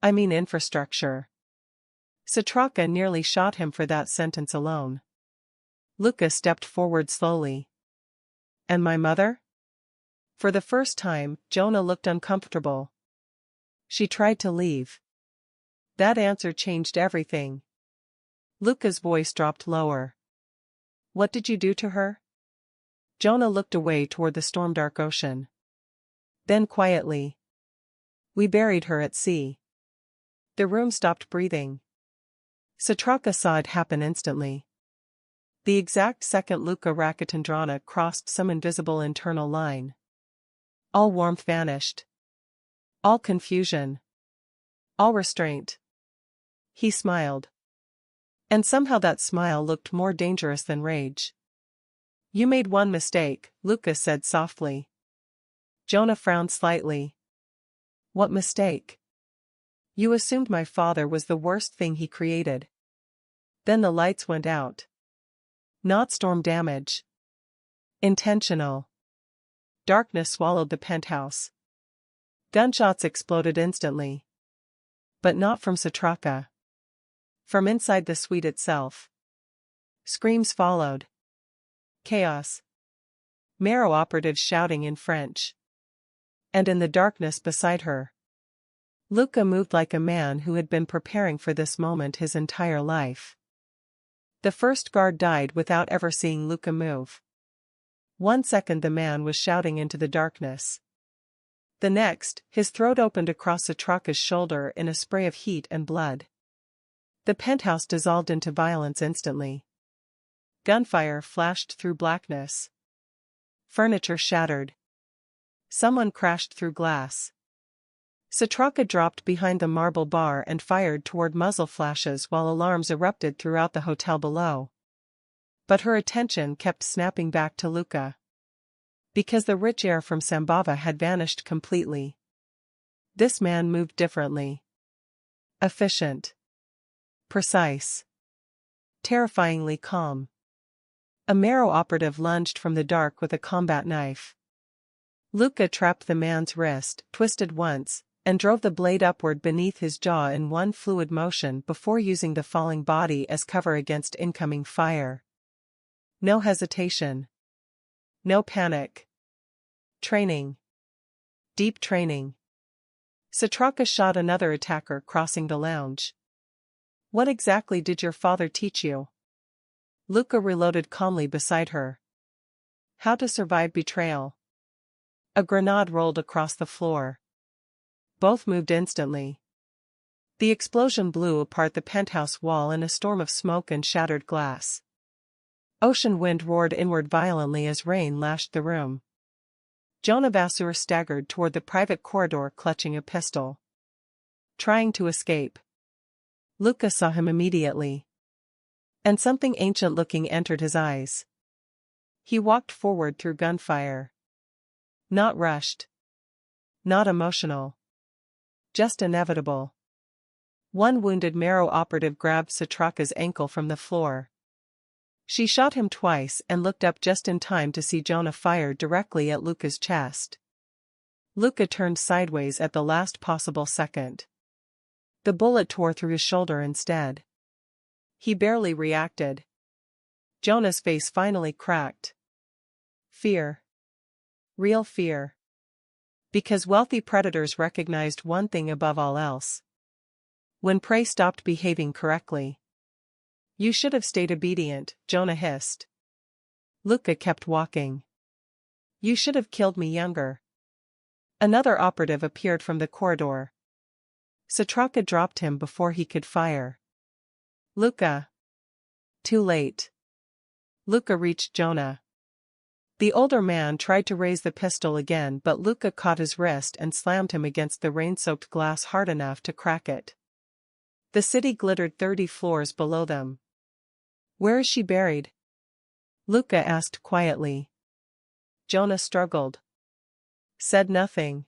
B: I mean infrastructure. Sitraka nearly shot him for that sentence alone. Luca stepped forward slowly. And my mother? For the first time, Jonah looked uncomfortable. She tried to leave. That answer changed everything. Luca's voice dropped lower. What did you do to her? Jonah looked away toward the storm-dark ocean. Then quietly. We buried her at sea. The room stopped breathing. Sitraka saw it happen instantly. The exact second Luca Rakotondrana crossed some invisible internal line. All warmth vanished. All confusion. All restraint. He smiled. And somehow that smile looked more dangerous than rage. You made one mistake, Luca said softly. Jonah frowned slightly. What mistake? You assumed my father was the worst thing he created. Then the lights went out. Not storm damage. Intentional. Darkness swallowed the penthouse. Gunshots exploded instantly. But not from Sitraka. From inside the suite itself. Screams followed. Chaos. Marrow operatives shouting in French. And in the darkness beside her, Luca moved like a man who had been preparing for this moment his entire life. The first guard died without ever seeing Luca move. 1 second the man was shouting into the darkness. The next, his throat opened across Sitraka's shoulder in a spray of heat and blood. The penthouse dissolved into violence instantly. Gunfire flashed through blackness. Furniture shattered. Someone crashed through glass. Sitraka dropped behind the marble bar and fired toward muzzle flashes while alarms erupted throughout the hotel below. But her attention kept snapping back to Luca. Because the rich heir from Sambava had vanished completely. This man moved differently. Efficient. Precise. Terrifyingly calm. A Marrow operative lunged from the dark with a combat knife. Luca trapped the man's wrist, twisted once, and drove the blade upward beneath his jaw in one fluid motion before using the falling body as cover against incoming fire. No hesitation. No panic. Training. Deep training. Sitraka shot another attacker crossing the lounge. What exactly did your father teach you? Luca reloaded calmly beside her. How to survive betrayal. A grenade rolled across the floor. Both moved instantly. The explosion blew apart the penthouse wall in a storm of smoke and shattered glass. Ocean wind roared inward violently as rain lashed the room. Jonah Vasseur staggered toward the private corridor clutching a pistol. Trying to escape. Luca saw him immediately. And something ancient-looking entered his eyes. He walked forward through gunfire. Not rushed. Not emotional. Just inevitable. One wounded Marrow operative grabbed Sitraka's ankle from the floor. She shot him twice and looked up just in time to see Jonah fire directly at Luca's chest. Luca turned sideways at the last possible second. The bullet tore through his shoulder instead. He barely reacted. Jonah's face finally cracked. Fear. Real fear. Because wealthy predators recognized one thing above all else. When prey stopped behaving correctly. You should have stayed obedient, Jonah hissed. Luca kept walking. You should have killed me younger. Another operative appeared from the corridor. Sitraka dropped him before he could fire. Luca. Too late. Luca reached Jonah. The older man tried to raise the pistol again, but Luca caught his wrist and slammed him against the rain-soaked glass hard enough to crack it. The city glittered 30 floors below them. Where is she buried? Luca asked quietly. Jonah struggled. Said nothing.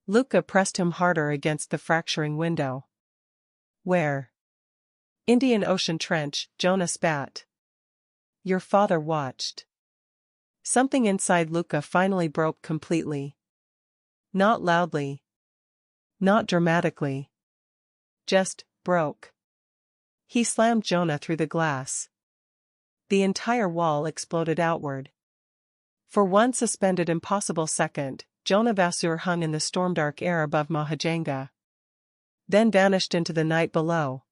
B: Luca pressed him harder against the fracturing window. Where? Indian Ocean Trench, Jonah spat. Your father watched. Something inside Luca finally broke completely. Not loudly. Not dramatically. Just broke. He slammed Jonah through the glass. The entire wall exploded outward. For one suspended impossible second, Jonah Vasseur hung in the storm-dark air above Mahajanga. Then vanished into the night below.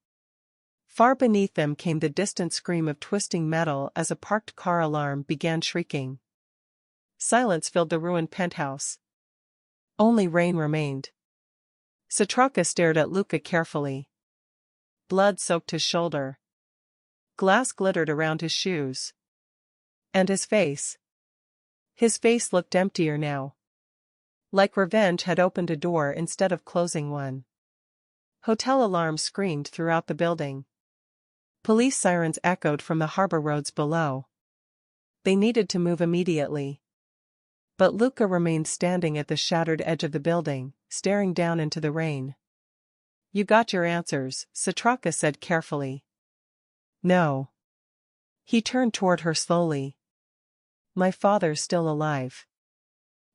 B: Far beneath them came the distant scream of twisting metal as a parked car alarm began shrieking. Silence filled the ruined penthouse. Only rain remained. Sitraka stared at Luca carefully. Blood soaked his shoulder. Glass glittered around his shoes. And his face. His face looked emptier now. Like revenge had opened a door instead of closing one. Hotel alarms screamed throughout the building. Police sirens echoed from the harbor roads below. They needed to move immediately. But Luca remained standing at the shattered edge of the building, staring down into the rain. "You got your answers," Sitraka said carefully. "No." He turned toward her slowly. "My father's still alive."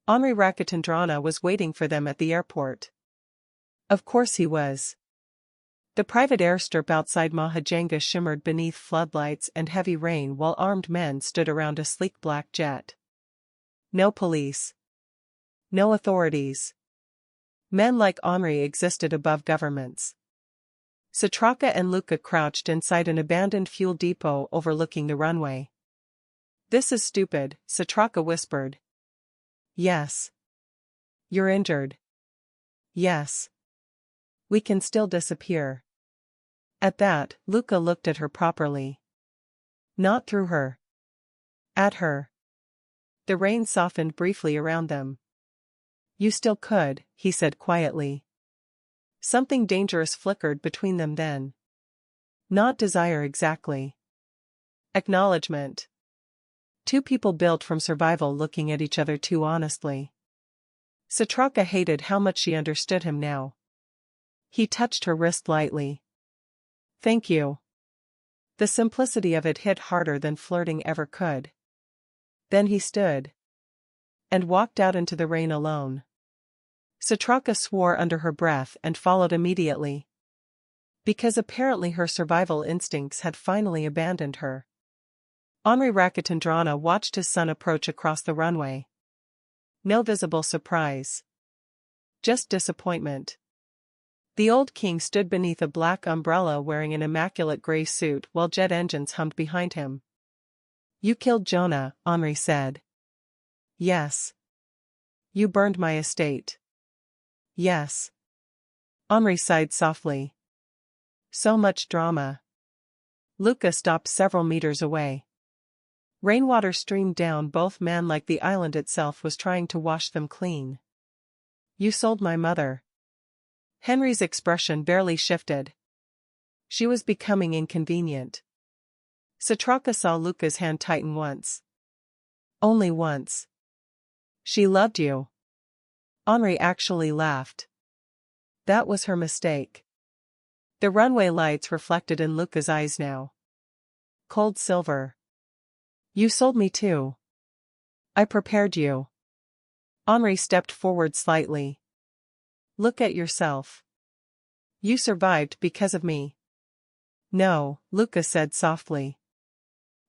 B: Heir Rakotondrana was waiting for them at the airport. Of course he was. The private airstrip outside Mahajanga shimmered beneath floodlights and heavy rain while armed men stood around a sleek black jet. No police. No authorities. Men like Henri existed above governments. Sitraka and Luca crouched inside an abandoned fuel depot overlooking the runway. "This is stupid," Sitraka whispered. "Yes." "You're injured." "Yes." "We can still disappear." At that, Luca looked at her properly. Not through her. At her. The rain softened briefly around them. "You still could," he said quietly. Something dangerous flickered between them then. Not desire exactly. Acknowledgement. Two people built from survival looking at each other too honestly. Sitraka hated how much she understood him now. He touched her wrist lightly. "Thank you." The simplicity of it hit harder than flirting ever could. Then he stood. And walked out into the rain alone. Sitraka swore under her breath and followed immediately. Because apparently her survival instincts had finally abandoned her. Heir Rakotondrana watched his son approach across the runway. No visible surprise. Just disappointment. The old king stood beneath a black umbrella wearing an immaculate gray suit while jet engines hummed behind him. "You killed Jonah," Henri said. "Yes." "You burned my estate." "Yes." Henri sighed softly. "So much drama." Luca stopped several meters away. Rainwater streamed down both men like the island itself was trying to wash them clean. "You sold my mother." Henry's expression barely shifted. She was becoming inconvenient. Sitraka saw Luca's hand tighten once. Only once. "She loved you." Henri actually laughed. That was her mistake. The runway lights reflected in Luca's eyes now. Cold silver. "You sold me too. I prepared you." Henri stepped forward slightly. "Look at yourself. You survived because of me." "No," Luca said softly.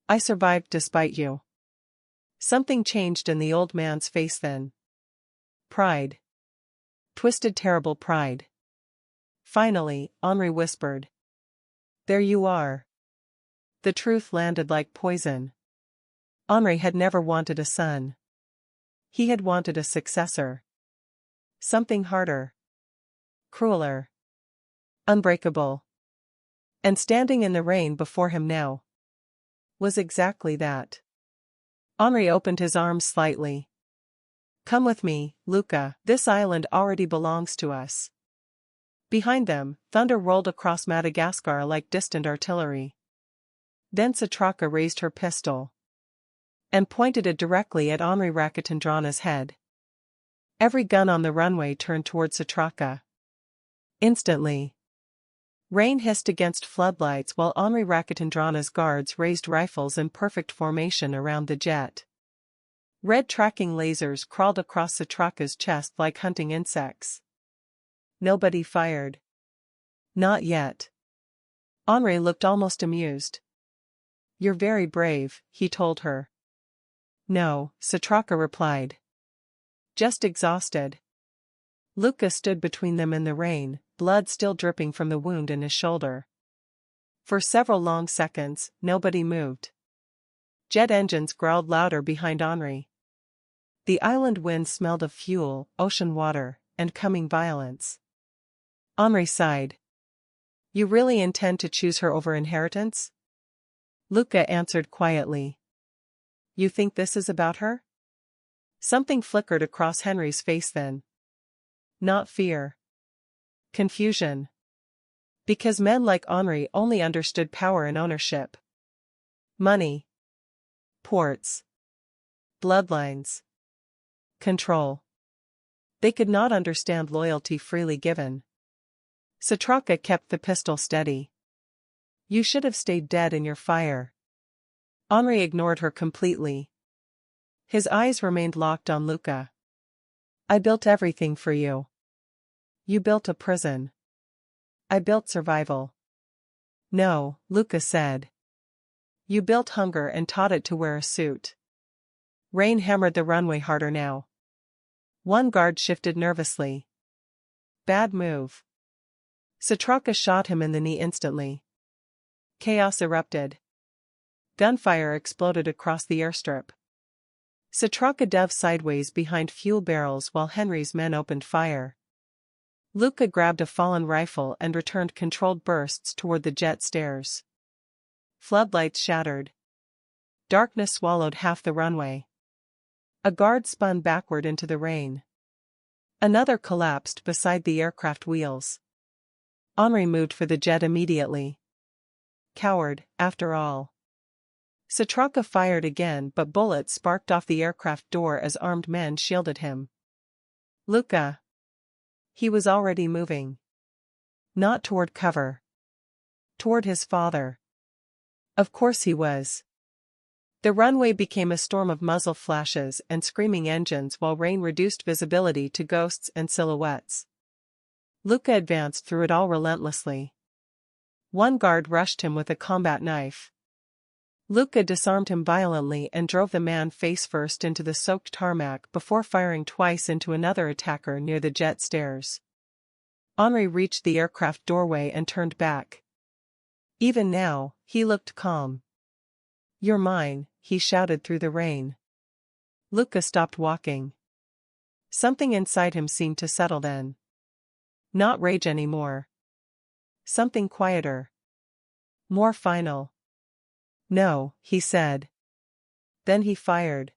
B: "I survived despite you." Something changed in the old man's face then. Pride. Twisted terrible pride. Finally, Henri whispered. "There you are." The truth landed like poison. Henri had never wanted a son. He had wanted a successor. Something harder. Crueler. Unbreakable. And standing in the rain before him now was exactly that. Henri opened his arms slightly. "Come with me, Luca, this island already belongs to us." Behind them, thunder rolled across Madagascar like distant artillery. Then Sitraka raised her pistol and pointed it directly at Heir Rakotondrana's head. Every gun on the runway turned toward Sitraka. Instantly. Rain hissed against floodlights while Heir Rakotondrana's guards raised rifles in perfect formation around the jet. Red tracking lasers crawled across Sitraka's chest like hunting insects. Nobody fired. Not yet. Henri looked almost amused. "You're very brave," he told her. "No," Sitraka replied. "Just exhausted." Luca stood between them in the rain, blood still dripping from the wound in his shoulder. For several long seconds, nobody moved. Jet engines growled louder behind Henri. The island wind smelled of fuel, ocean water, and coming violence. Henri sighed. You really intend to choose her over inheritance? Luca answered quietly. You think this is about her? Something flickered across Henry's face then. Not fear. Confusion. Because men like Henri only understood power and ownership. Money. Ports. Bloodlines. Control. They could not understand loyalty freely given. Sitraka kept the pistol steady. You should have stayed dead in your fire. Henri ignored her completely. His eyes remained locked on Luca. I built everything for you. You built a prison. I built survival. No, Luca said. You built hunger and taught it to wear a suit. Rain hammered the runway harder now. One guard shifted nervously. Bad move. Sitraka shot him in the knee instantly. Chaos erupted. Gunfire exploded across the airstrip. Sitraka dove sideways behind fuel barrels while Henry's men opened fire. Luca grabbed a fallen rifle and returned controlled bursts toward the jet stairs. Floodlights shattered. Darkness swallowed half the runway. A guard spun backward into the rain. Another collapsed beside the aircraft wheels. Henri moved for the jet immediately. Coward, after all. Sitraka fired again, but bullets sparked off the aircraft door as armed men shielded him. Luca. He was already moving. Not toward cover. Toward his father. Of course he was. The runway became a storm of muzzle flashes and screaming engines while rain reduced visibility to ghosts and silhouettes. Luca advanced through it all relentlessly. One guard rushed him with a combat knife. Luca disarmed him violently and drove the man face first into the soaked tarmac before firing twice into another attacker near the jet stairs. Henri reached the aircraft doorway and turned back. Even now, he looked calm. You're mine, he shouted through the rain. Luca stopped walking. Something inside him seemed to settle then. Not rage anymore. Something quieter. More final. No, he said. Then he fired.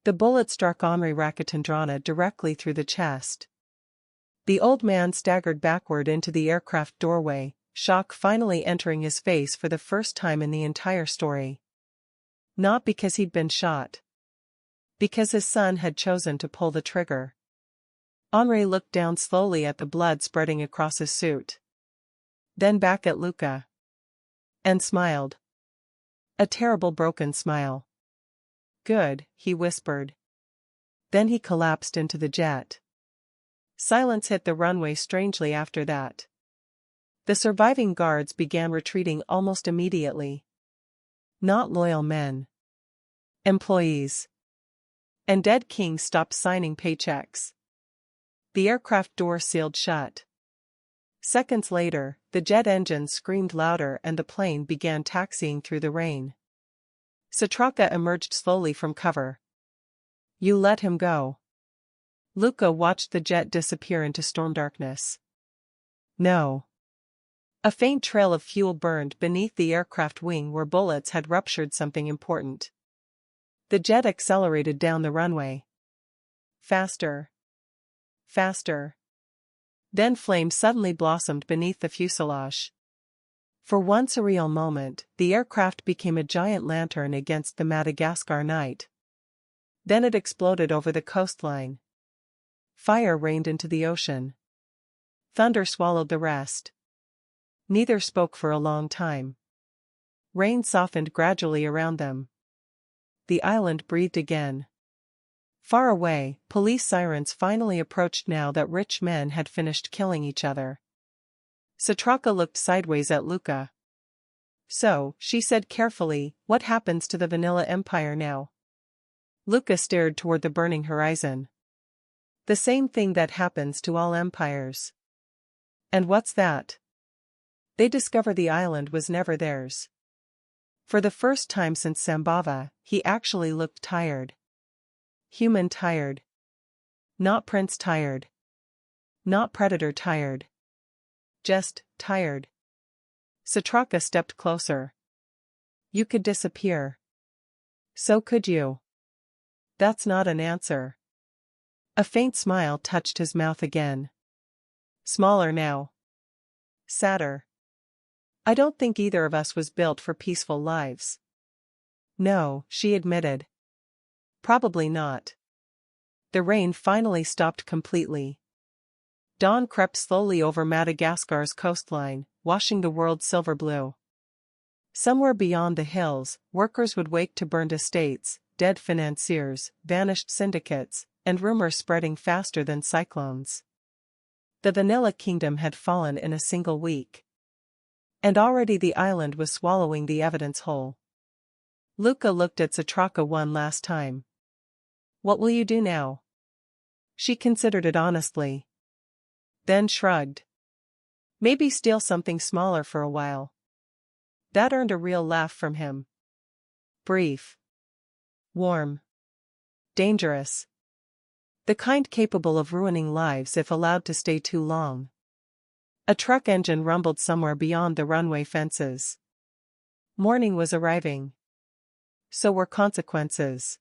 B: The bullet struck Henri Rakotondrana directly through the chest. The old man staggered backward into the aircraft doorway, shock finally entering his face for the first time in the entire story. Not because he'd been shot. Because his son had chosen to pull the trigger. Henri looked down slowly at the blood spreading across his suit. Then back at Luca. And smiled. A terrible broken smile. Good, he whispered. Then he collapsed into the jet. Silence hit the runway strangely after that. The surviving guards began retreating almost immediately. Not loyal men. Employees. And dead kings stopped signing paychecks. The aircraft door sealed shut. Seconds later, the jet engines screamed louder and the plane began taxiing through the rain. Sitraka emerged slowly from cover. You let him go. Luca watched the jet disappear into storm darkness. No. A faint trail of fuel burned beneath the aircraft wing where bullets had ruptured something important. The jet accelerated down the runway. Faster. Faster. Then flames suddenly blossomed beneath the fuselage. For one surreal moment, the aircraft became a giant lantern against the Madagascar night. Then it exploded over the coastline. Fire rained into the ocean. Thunder swallowed the rest. Neither spoke for a long time. Rain softened gradually around them. The island breathed again. Far away, police sirens finally approached now that rich men had finished killing each other. Sitraka looked sideways at Luca. So, she said carefully, what happens to the Vanilla Empire now? Luca stared toward the burning horizon. The same thing that happens to all empires. And what's that? They discover the island was never theirs. For the first time since Sambava, he actually looked tired. Human tired. Not prince tired. Not predator tired. Just tired. Sitraka stepped closer. You could disappear. So could you. That's not an answer. A faint smile touched his mouth again. Smaller now. Sadder. I don't think either of us was built for peaceful lives. No, she admitted. Probably not. The rain finally stopped completely. Dawn crept slowly over Madagascar's coastline, washing the world silver blue. Somewhere beyond the hills, workers would wake to burned estates, dead financiers, vanished syndicates, and rumors spreading faster than cyclones. The Vanilla Kingdom had fallen in a single week. And already the island was swallowing the evidence whole. Luca looked at Sitraka one last time. What will you do now? She considered it honestly. Then shrugged. Maybe steal something smaller for a while. That earned a real laugh from him. Brief. Warm. Dangerous. The kind capable of ruining lives if allowed to stay too long. A truck engine rumbled somewhere beyond the runway fences. Morning was arriving. So were consequences.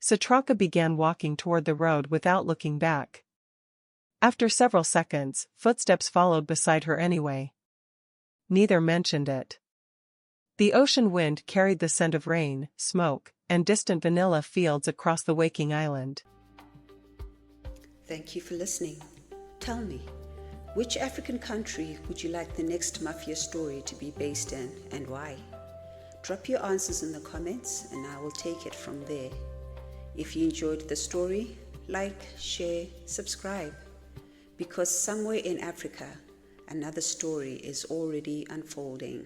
B: Sitraka began walking toward the road without looking back. After several seconds, footsteps followed beside her anyway. Neither mentioned it. The ocean wind carried the scent of rain, smoke, and distant vanilla fields across the waking island.
A: Thank you for listening. Tell me, which African country would you like the next Mafia story to be based in, and why? Drop your answers in the comments and I will take it from there. If you enjoyed the story, like, share, subscribe. Because somewhere in Africa, another story is already unfolding.